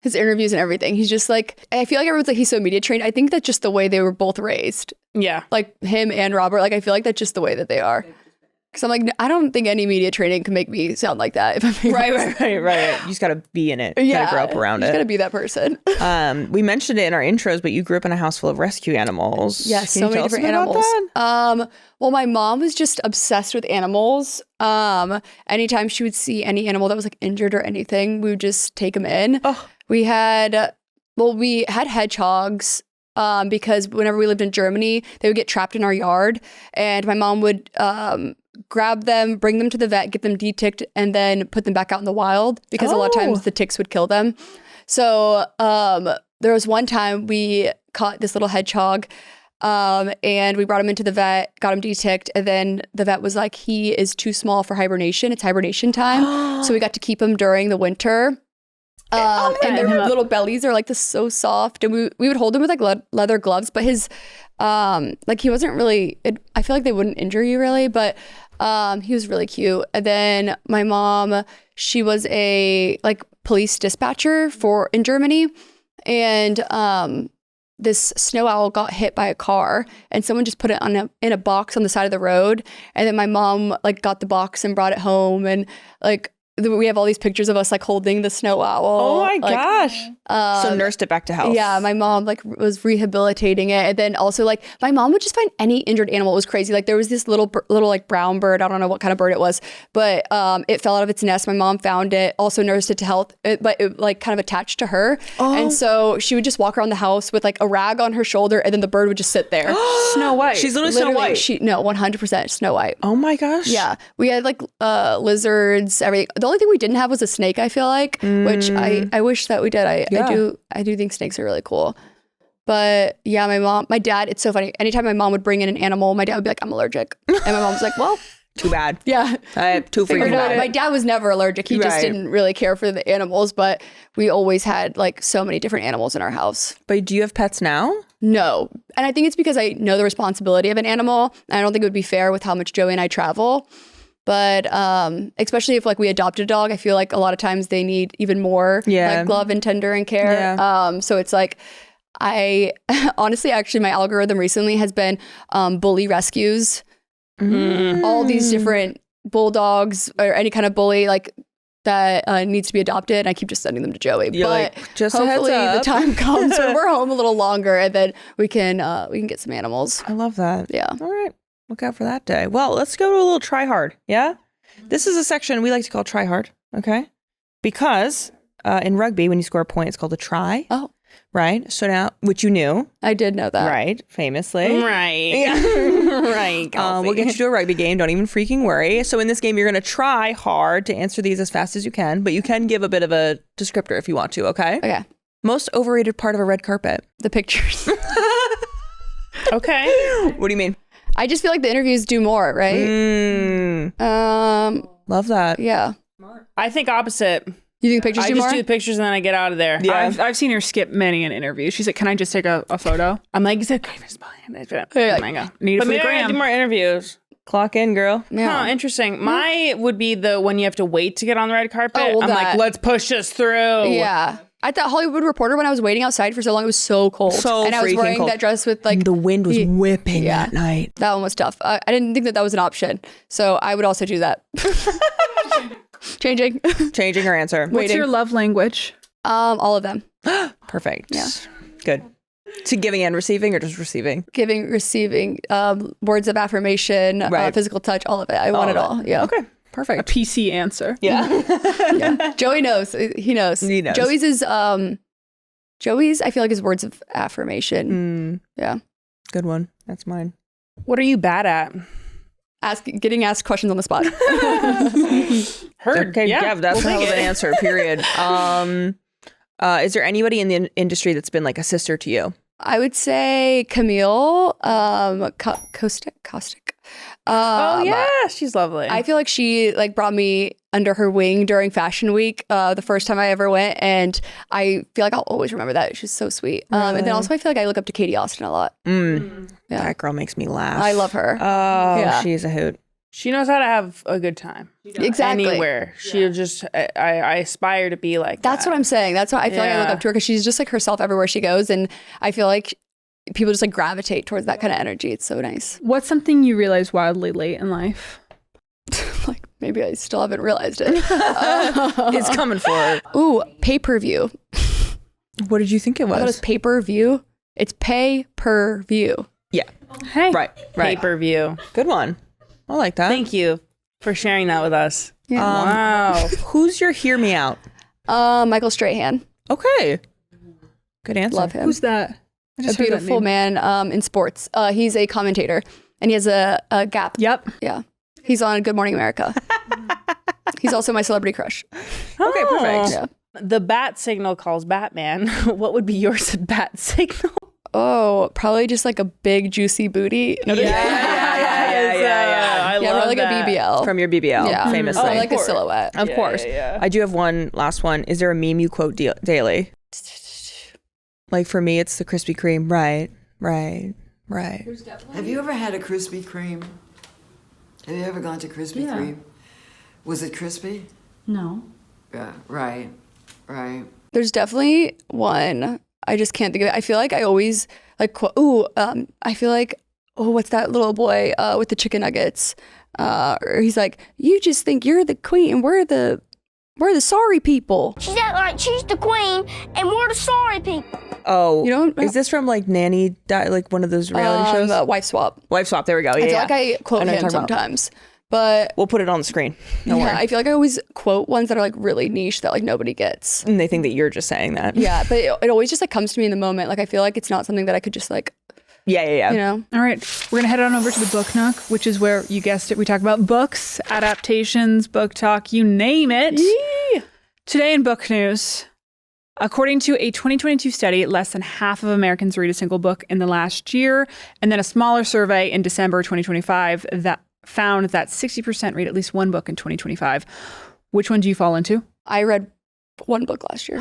S2: His interviews and everything. He's just like, I feel like everyone's like, he's so media trained. I think that's just the way they were both raised.
S1: Yeah.
S2: Like him and Robert. Like, I feel like that's just the way that they are. Because I'm like, I don't think any media training can make me sound like that. If I'm being honest.
S3: Right. You just got to be in it. You got to grow up around
S2: you
S3: it.
S2: got to be that person.
S3: We mentioned it in our intros, but you grew up in a house full of rescue animals.
S2: Yes,
S3: Can
S2: so
S3: you
S2: many
S3: tell us
S2: different
S3: a bit
S2: animals.
S3: about that?
S2: Well, my mom was just obsessed with animals. Anytime she would see any animal that was like injured or anything, we would just take them in.
S3: Oh.
S2: We had hedgehogs. Because whenever we lived in Germany, they would get trapped in our yard, and my mom would grab them, bring them to the vet, get them deticked, and then put them back out in the wild because a lot of times the ticks would kill them. So there was one time we caught this little hedgehog, and we brought him into the vet, got him deticked, and then the vet was like, he is too small for hibernation. It's hibernation time. So we got to keep him during the winter. And their little bellies are like so soft, and we would hold him with like leather gloves, but his like he wasn't really I feel like they wouldn't injure you really, but he was really cute. And then my mom, she was a like police dispatcher in Germany, and this snow owl got hit by a car, and someone just put it in a box on the side of the road, and then my mom like got the box and brought it home, and like we have all these pictures of us like holding the snow owl.
S3: Oh my gosh. So nursed it back to health.
S2: Yeah, my mom like was rehabilitating it. And then also like my mom would just find any injured animal. It was crazy. Like there was this little like brown bird. I don't know what kind of bird it was, but it fell out of its nest. My mom found it, also nursed it to health, but it like kind of attached to her. Oh. And so she would just walk around the house with like a rag on her shoulder, and then the bird would just sit there.
S1: Snow White.
S3: She's literally Snow White.
S2: 100% Snow White.
S3: Oh my gosh.
S2: Yeah. We had like lizards, everything. The only thing we didn't have was a snake, I feel like, which I wish that we did. I do think snakes are really cool. But yeah, my dad, it's so funny. Anytime my mom would bring in an animal, my dad would be like, I'm allergic. And my mom's like, well,
S3: too bad.
S2: Yeah.
S3: I have two for you.
S2: My dad was never allergic. He just didn't really care for the animals, but we always had like so many different animals in our house.
S3: But do you have pets now?
S2: No. And I think it's because I know the responsibility of an animal. And I don't think it would be fair with how much Joey and I travel. But especially if like we adopted a dog, I feel like a lot of times they need even more like love and tender and care. Yeah. So it's like I honestly, actually, my algorithm recently has been bully rescues. All these different bulldogs or any kind of bully like that needs to be adopted. And I keep just sending them to Joey.
S3: You're
S2: but
S3: like, just
S2: hopefully the time comes when we're home a little longer, and then we can get some animals.
S3: I love that.
S2: Yeah.
S3: All right. Look out for that day. Well, let's go to a little try hard. Yeah. This is a section we like to call try hard. Okay. Because in rugby, when you score a point, it's called a try.
S2: Oh.
S3: Right. So now, which you knew.
S2: I did know that.
S3: Right. Famously.
S1: Right.
S3: Yeah.
S1: Right.
S3: We'll get you to a rugby game. Don't even freaking worry. So in this game, you're going to try hard to answer these as fast as you can, but you can give a bit of a descriptor if you want to. Okay.
S2: Okay.
S3: Most overrated part of a red carpet.
S2: The pictures.
S1: Okay.
S3: What do you mean?
S2: I just feel like the interviews do more, right?
S3: Love that.
S2: Yeah.
S1: I think opposite.
S2: You think pictures
S1: I
S2: do
S1: just
S2: more?
S1: do the pictures and then I get out of there.
S3: Yeah.
S4: I've seen her skip many an interview. She's like, "Can I just take a photo?"
S1: I'm like, is that okay?
S4: Need it
S1: But
S4: for the
S1: maybe I gotta
S4: gram.
S1: do more interviews.
S3: Clock in, girl.
S2: Yeah.
S1: Huh, interesting. My would be the when you have to wait to get on the red carpet.
S2: Oh, well,
S1: I'm like,
S2: that-
S1: let's push this through.
S2: Yeah. At that Hollywood Reporter, when I was waiting outside for so long, it was so cold.
S3: So
S2: and I was
S3: freaking
S2: wearing
S3: cold.
S2: that dress with like
S3: The wind was whipping
S2: yeah.
S3: that night.
S2: That one was tough. I didn't think that was an option. So I would also do that. Changing.
S3: Changing her answer.
S4: What's your love language?
S2: All of them.
S3: Perfect.
S2: Yeah.
S3: Good. To giving and receiving or just receiving?
S2: Giving, receiving, words of affirmation, physical touch, all of it. I want it all. Yeah.
S3: Okay.
S4: A
S3: Perfect.
S4: PC answer.
S3: Yeah.
S2: Joey knows. He knows.
S3: He knows.
S2: Joey's, I feel like, is words of affirmation. Yeah.
S3: Good one. That's mine.
S1: What are you bad at?
S2: Getting asked questions on the spot.
S1: Heard.
S3: Okay,
S1: Yeah,
S3: that's a hell of an answer, period. Is there anybody in the industry that's been like a sister to you?
S2: I would say Camille, Caustic.
S1: Oh yeah, she's lovely.
S2: I feel like she like brought me under her wing during Fashion Week, the first time I ever went, and I feel like I'll always remember that. She's so sweet. And then also I feel like I look up to Katie Austin a lot. Yeah.
S3: That girl makes me laugh.
S2: I love her.
S3: Oh,
S2: Yeah.
S3: she's a hoot.
S1: She knows how to have a good time.
S2: Exactly.
S1: Anywhere. She'll just, I aspire to be like
S2: That's
S1: that.
S2: what I'm saying. That's why I feel like I look up to her because she's just like herself everywhere she goes. And I feel like people just like gravitate towards that kind of energy. It's so nice.
S4: What's something you realized wildly late in life?
S2: Like maybe I still haven't realized it.
S3: It's coming for her.
S2: Ooh, pay-per-view.
S3: What did you think it
S2: I thought it was
S3: was?
S2: pay-per-view. It's pay-per-view.
S3: Yeah.
S4: Hey.
S3: Right.
S1: Pay-per-view.
S3: Good one. I like that.
S1: Thank you for sharing that with us.
S2: Yeah.
S1: Wow.
S3: Who's your hear me out?
S2: Michael Strahan.
S3: Okay. Good answer.
S2: Love him.
S4: Who's that? I
S2: A
S4: just heard that
S2: beautiful
S4: name.
S2: man in sports. He's a commentator and he has a Gap.
S4: Yep.
S2: Yeah. He's on Good Morning America. He's also my celebrity crush.
S3: Okay, perfect.
S2: Yeah.
S1: The bat signal calls Batman. What would be yours bat signal?
S2: Oh, probably just like a big juicy booty. No,
S1: I
S2: yeah,
S1: love
S2: probably like
S1: that.
S2: a BBL.
S3: From your BBL,
S2: Yeah.
S3: famously.
S2: Oh, like a silhouette.
S3: Of course. I do have one last one. Is there a meme you quote daily? Like for me, it's the Krispy Kreme. Right.
S5: Have you ever had a Krispy Kreme? Have you ever gone to Krispy Kreme? Was it crispy?
S6: No.
S5: Yeah, right.
S2: There's definitely one. I just can't think of it. I feel like I always like, I feel like, what's that little boy with the chicken nuggets? Or he's like, you just think you're the queen and we're the sorry people.
S7: She's act like she's the queen and we're the sorry people.
S3: Oh,
S2: You know?
S3: is this from like Nanny, like one of those reality shows?
S2: Wife swap.
S3: Wife Swap. There we go. Yeah,
S2: I feel
S3: yeah.
S2: like I quote
S3: know what
S2: him
S3: you're talking about.
S2: sometimes. But
S3: We'll put it on the screen. Don't worry.
S2: I feel like I always quote ones that are like really niche that like nobody gets.
S3: And they think that you're just saying that.
S2: Yeah, but it always just like comes to me in the moment. Like I feel like it's not something that I could just like,
S3: Yeah.
S2: you know.
S4: All right. We're going to head on over to the Book Nook, which is where, you guessed it, we talk about books, adaptations, book talk, you name it. Today in book news, according to a 2022 study, less than half of Americans read a single book in the last year. And then a smaller survey in December 2025 that found that 60% read at least one book in 2025. Which one do you fall into?
S2: I read one book last year.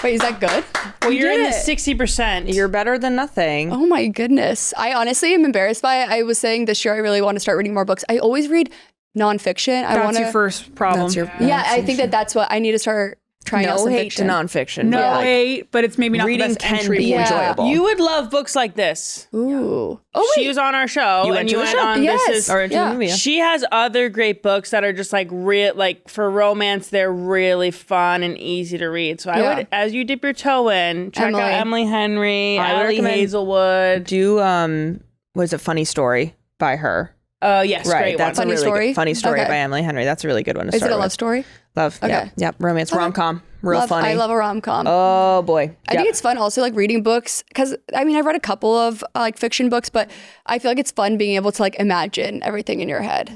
S2: Wait, is that good?
S1: Well, you're in the
S2: did it.
S1: 60%.
S3: You're better than nothing.
S2: Oh my goodness. I honestly am embarrassed by it. I was saying this year I really want to start reading more books. I always read nonfiction.
S4: That's your first problem.
S3: That's your
S2: Yeah, I think that's what I need to start trying out
S3: no
S2: some
S3: hate
S2: fiction.
S3: to nonfiction.
S4: No
S3: but, like,
S4: hate, but it's maybe not
S3: reading
S4: the best
S3: can
S4: entry
S3: be
S4: point.
S3: enjoyable.
S1: You would love books like this.
S2: Ooh. Oh
S1: She
S2: wait.
S1: was on our show,
S3: You went
S1: and
S3: to
S1: you
S3: the
S1: went
S3: show?
S1: on
S2: Yes.
S1: This Is.
S3: Or into
S2: Yeah.
S3: the movie. Yeah.
S1: She has other great books that are just like real, like for romance, they're really fun and easy to read. So I
S2: Yeah.
S1: would, as you dip your toe in, check
S2: Emily.
S1: out Emily Henry,
S3: I would
S1: Allie
S3: recommend-
S1: Hazelwood.
S3: Do what is it? Funny Story by her.
S1: Yes,
S3: Right.
S1: great
S3: That's
S1: one.
S2: Funny
S3: a really
S2: Story?
S3: good funny story
S2: Okay.
S3: by Emily Henry. That's a really good one to
S2: Is
S3: start
S2: it a
S3: with.
S2: love story?
S3: Love.
S2: Okay.
S3: Yeah. Yep. Romance. Rom-com. Real funny.
S2: I love a rom-com.
S3: Oh boy.
S2: I think it's fun also like reading books because I mean I've read a couple of like fiction books, but I feel like it's fun being able to like imagine everything in your head.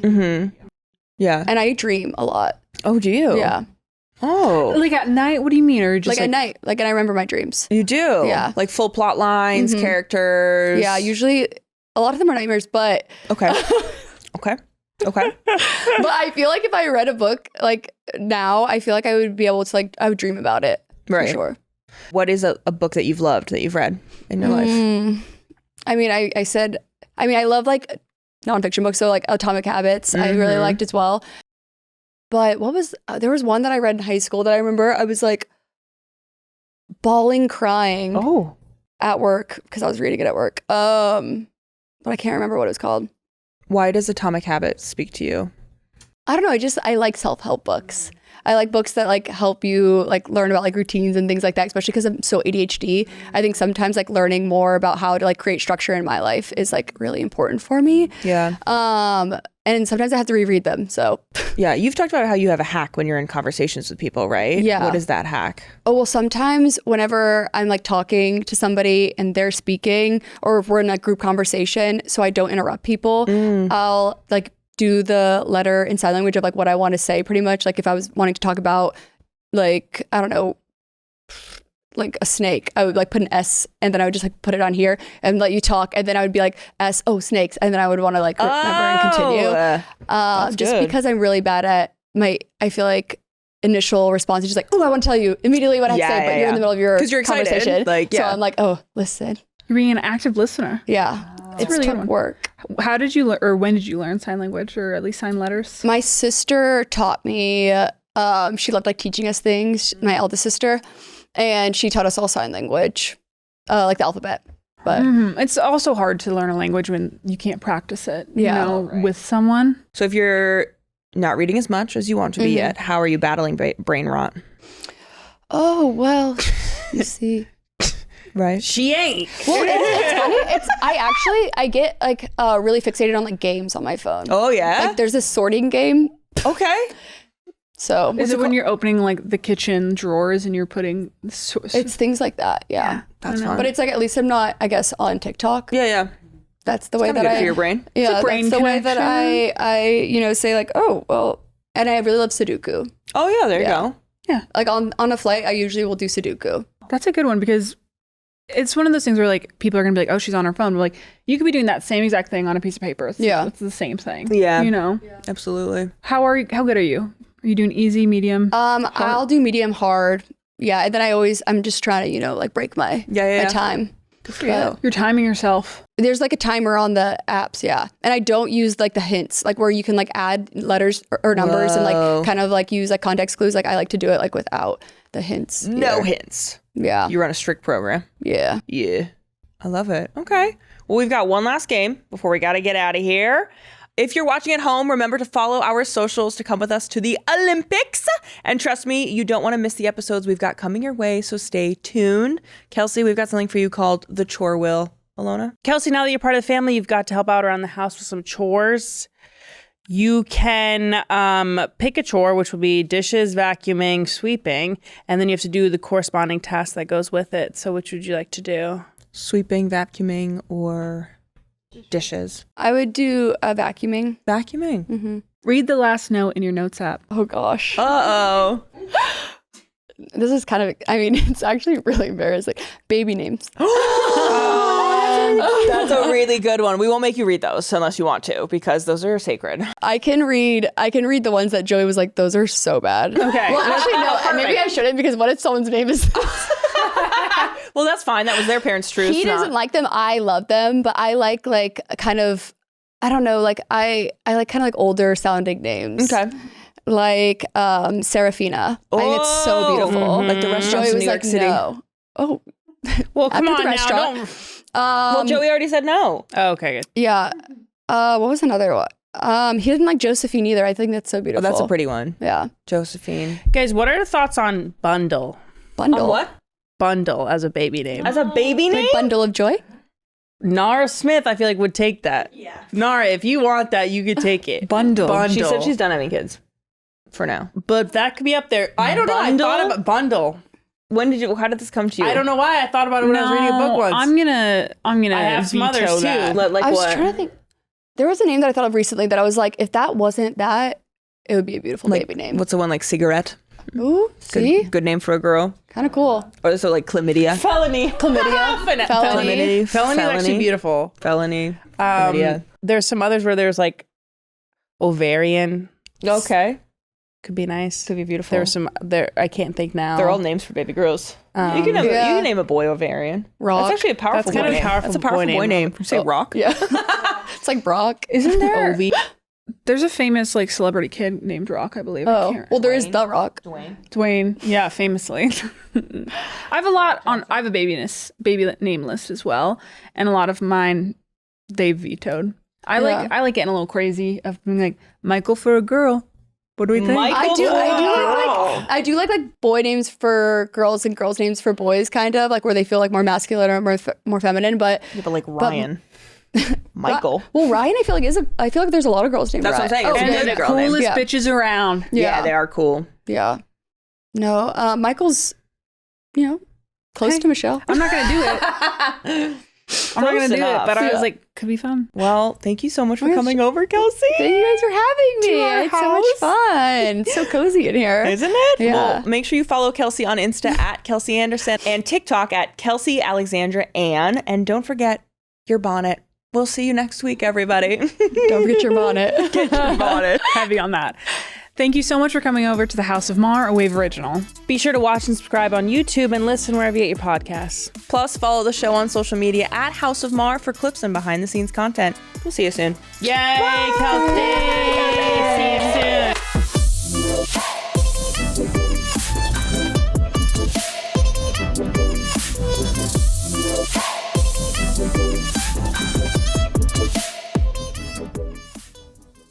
S3: Yeah.
S2: And I dream a lot.
S3: Oh, do you?
S2: Yeah,
S3: Oh.
S4: Like at night, what do you mean? Or just
S2: like at night, like and I remember my dreams.
S3: You do?
S2: Yeah.
S3: Like full plot lines, characters.
S2: Yeah, usually a lot of them are nightmares, but
S3: Okay. Okay. Okay.
S2: but I feel like if I read a book like now, I feel like I would be able to like I would dream about it
S3: Right.
S2: for sure.
S3: What is a book that you've loved that you've read in your life?
S2: I mean, I love like nonfiction books, so like Atomic Habits, I really liked as well. But there was one that I read in high school that I remember I was like bawling, crying
S3: Oh.
S2: at work because I was reading it at work. But I can't remember what it was called.
S3: Why does Atomic Habits speak to you?
S2: I don't know. I like self-help books. I like books that like help you like learn about like routines and things like that, especially because I'm so ADHD. I think sometimes like learning more about how to like create structure in my life is like really important for me.
S3: Yeah.
S2: And sometimes I have to reread them. So
S3: Yeah, you've talked about how you have a hack when you're in conversations with people, right?
S2: Yeah.
S3: What is that hack?
S2: oh, well, sometimes whenever I'm like talking to somebody and they're speaking, or if we're in a group conversation, so I don't interrupt people, I'll like do the letter in sign language of like what I want to say pretty much. Like if I was wanting to talk about like, I don't know, like a snake, I would like put an S and then I would just like put it on here and let you talk. And then I would be like S, oh, snakes. And then I would want to like remember and continue. Just
S3: good.
S2: because I'm really bad at I feel like initial response is just like, oh, I want to tell you immediately what I have to say, but you're in the middle of your
S3: 'Cause you're excited.
S2: conversation.
S3: Like,
S2: So
S3: yeah.
S2: I'm like, oh, listen.
S4: You're being an active listener.
S2: Yeah. It's
S4: really
S2: tough
S4: good one.
S2: work.
S4: How did you or when did you learn sign language, or at least sign letters?
S2: My sister taught me, she loved like teaching us things, my eldest sister, and she taught us all sign language, like the alphabet. But
S4: It's also hard to learn a language when you can't practice it,
S2: Yeah.
S4: with someone.
S3: So if you're not reading as much as you want to be yet, how are you battling brain rot?
S2: oh, well, you see.
S3: Right.
S1: She ain't.
S2: Well, it's funny. I get like really fixated on like games on my phone.
S3: Oh, yeah?
S2: Like there's this sorting game.
S3: Okay.
S2: So
S4: Is it when you're opening like the kitchen drawers and you're putting
S2: it's things like that. Yeah.
S3: That's fun.
S2: But it's like, at least I'm not, I guess, on TikTok.
S3: Yeah.
S2: That's the way
S3: Kinda
S2: that
S3: good for your brain.
S2: Yeah,
S4: brain
S2: that's the way that
S4: connection.
S2: I say like, oh, well, and I really love Sudoku.
S3: Oh, yeah, there you go.
S2: Like on a flight, I usually will do Sudoku.
S4: That's a good one, because it's one of those things where like people are gonna be like, oh, she's on her phone. But like, you could be doing that same exact thing on a piece of paper. It's the same thing.
S3: Yeah.
S4: Absolutely.
S3: Absolutely.
S4: How good are you? Are you doing easy, medium?
S2: I'll do medium hard. Yeah, and then I'm just trying to, like break my my time.
S3: Good for you.
S4: You're timing yourself.
S2: There's like a timer on the apps, yeah. And I don't use like the hints, like where you can like add letters or numbers and like kind of like use like context clues. Like I like to do it like without the hints.
S3: No
S2: either.
S3: hints.
S2: Yeah.
S3: You run a strict program.
S2: Yeah.
S3: Yeah. I love it. Okay. Well, we've got one last game before we got to get out of here. If you're watching at home, remember to follow our socials to come with us to the Olympics. And trust me, you don't want to miss the episodes we've got coming your way, so stay tuned. Kelsey, we've got something for you called The Chore Wheel. Ilona?
S1: Kelsey, now that you're part of the family, you've got to help out around the house with some chores. You can pick a chore, which will be dishes, vacuuming, sweeping, and then you have to do the corresponding task that goes with it. So which would you like to do?
S3: Sweeping, vacuuming, or dishes?
S2: I would do vacuuming.
S3: Vacuuming.
S2: Mm-hmm.
S4: Read the last note in your notes app.
S2: Oh gosh.
S3: Uh-oh.
S2: This is kind of, it's actually really embarrassing. Baby names.
S3: That's a really good one. We won't make you read those unless you want to, because those are sacred.
S2: I can read the ones that Joey was like, those are so bad.
S1: Okay.
S2: Well, actually, no, maybe I shouldn't, because what if someone's name is
S3: Well, that's fine. That was their parents' truth.
S2: He doesn't like them. I love them, but I like kind of, I don't know, like I like kind of like older sounding names.
S3: Okay.
S2: Like Serafina. I think it's so beautiful.
S3: Like the restaurants
S2: Joey
S3: in
S2: was
S3: New
S2: like,
S3: York City.
S2: no. Oh.
S1: Well, come
S2: After the
S1: on now.
S2: restaurant.
S1: Don't...
S3: Well, Joey already said no.
S1: Oh, okay, good.
S2: Yeah. What was another one? He didn't like Josephine either. I think that's so
S3: Oh,
S2: beautiful.
S3: that's a pretty one.
S2: Yeah.
S3: Josephine.
S1: Guys, what are your thoughts on Bundle?
S2: Bundle.
S3: What?
S1: Bundle as a baby name.
S3: As a baby name?
S2: Like bundle of joy?
S1: Nara Smith, I feel like, would take that. Yeah. Nara, if you want that, you could take it.
S4: Bundle.
S3: She said she's done having kids. For now.
S1: But that could be up there. I don't know. I thought about Bundle.
S3: How did this come to you?
S1: I don't know why. I thought about it when I was reading a book once.
S4: I'm gonna
S1: I have some
S4: veto
S1: others, too.
S4: that.
S3: Like
S2: I was
S3: what?
S2: trying to think. There was a name that I thought of recently that I was like, if that wasn't that, it would be a beautiful baby name.
S3: What's the one like cigarette?
S2: Ooh, see?
S3: Good name for a girl.
S2: Kind of cool.
S3: Or so like chlamydia.
S1: Felony.
S2: Chlamydia.
S1: Felony. Felony is
S3: Felony.
S1: actually beautiful.
S3: Felony. Chlamydia.
S1: There's some others where there's like ovarian.
S3: Okay.
S1: Could be nice.
S3: Could be beautiful.
S1: There's some there. I can't think now.
S3: They're all names for baby girls. You can have you can name a boy ovarian.
S2: Rock.
S3: That's actually a powerful
S1: That's kind
S3: boy
S1: of a
S3: name.
S1: powerful
S3: That's a powerful boy name. You say Rock?
S2: Yeah. It's like Brock.
S4: Isn't there?
S1: Ovi.
S4: There's a famous like celebrity kid named Rock, I believe. I
S2: Oh,
S4: can't
S2: well, there is The Rock.
S4: Dwayne, yeah, famously. I have a baby name list as well, and a lot of mine they've vetoed. I like getting a little crazy of being like Michael for a girl, What do we think?
S2: I do like boy names for girls and girls names for boys, kind of like where they feel like more masculine or more feminine. But
S3: like Ryan, Michael.
S2: Well, Ryan, I feel like there's a lot of girls named
S3: That's
S2: Ryan.
S3: what I'm saying.
S4: And they're the coolest bitches around.
S3: Yeah, they are cool.
S2: Yeah. No, Michael's, close to Michelle.
S4: I'm not gonna do it. I'm not gonna do it, but I was like, could be fun.
S3: Well, thank you so much for coming over, Kelsey.
S2: Thank you guys for having me. It's so much fun. It's so cozy in here.
S3: Isn't it?
S2: Yeah.
S3: Well, make sure you follow Kelsey on Insta at Kelsey Anderson and TikTok at Kelsey Alexandra Ann. And don't forget your bonnet. We'll see you next week, everybody.
S2: Don't forget your bonnet.
S3: Get your bonnet.
S4: Heavy on that. Thank you so much for coming over to the House of Maher, a Wave original.
S1: Be sure to watch and subscribe on YouTube and listen wherever you get your podcasts.
S3: Plus, follow the show on social media at House of Maher for clips and behind-the-scenes content. We'll see you soon.
S1: Yay, Kelsey! See you soon.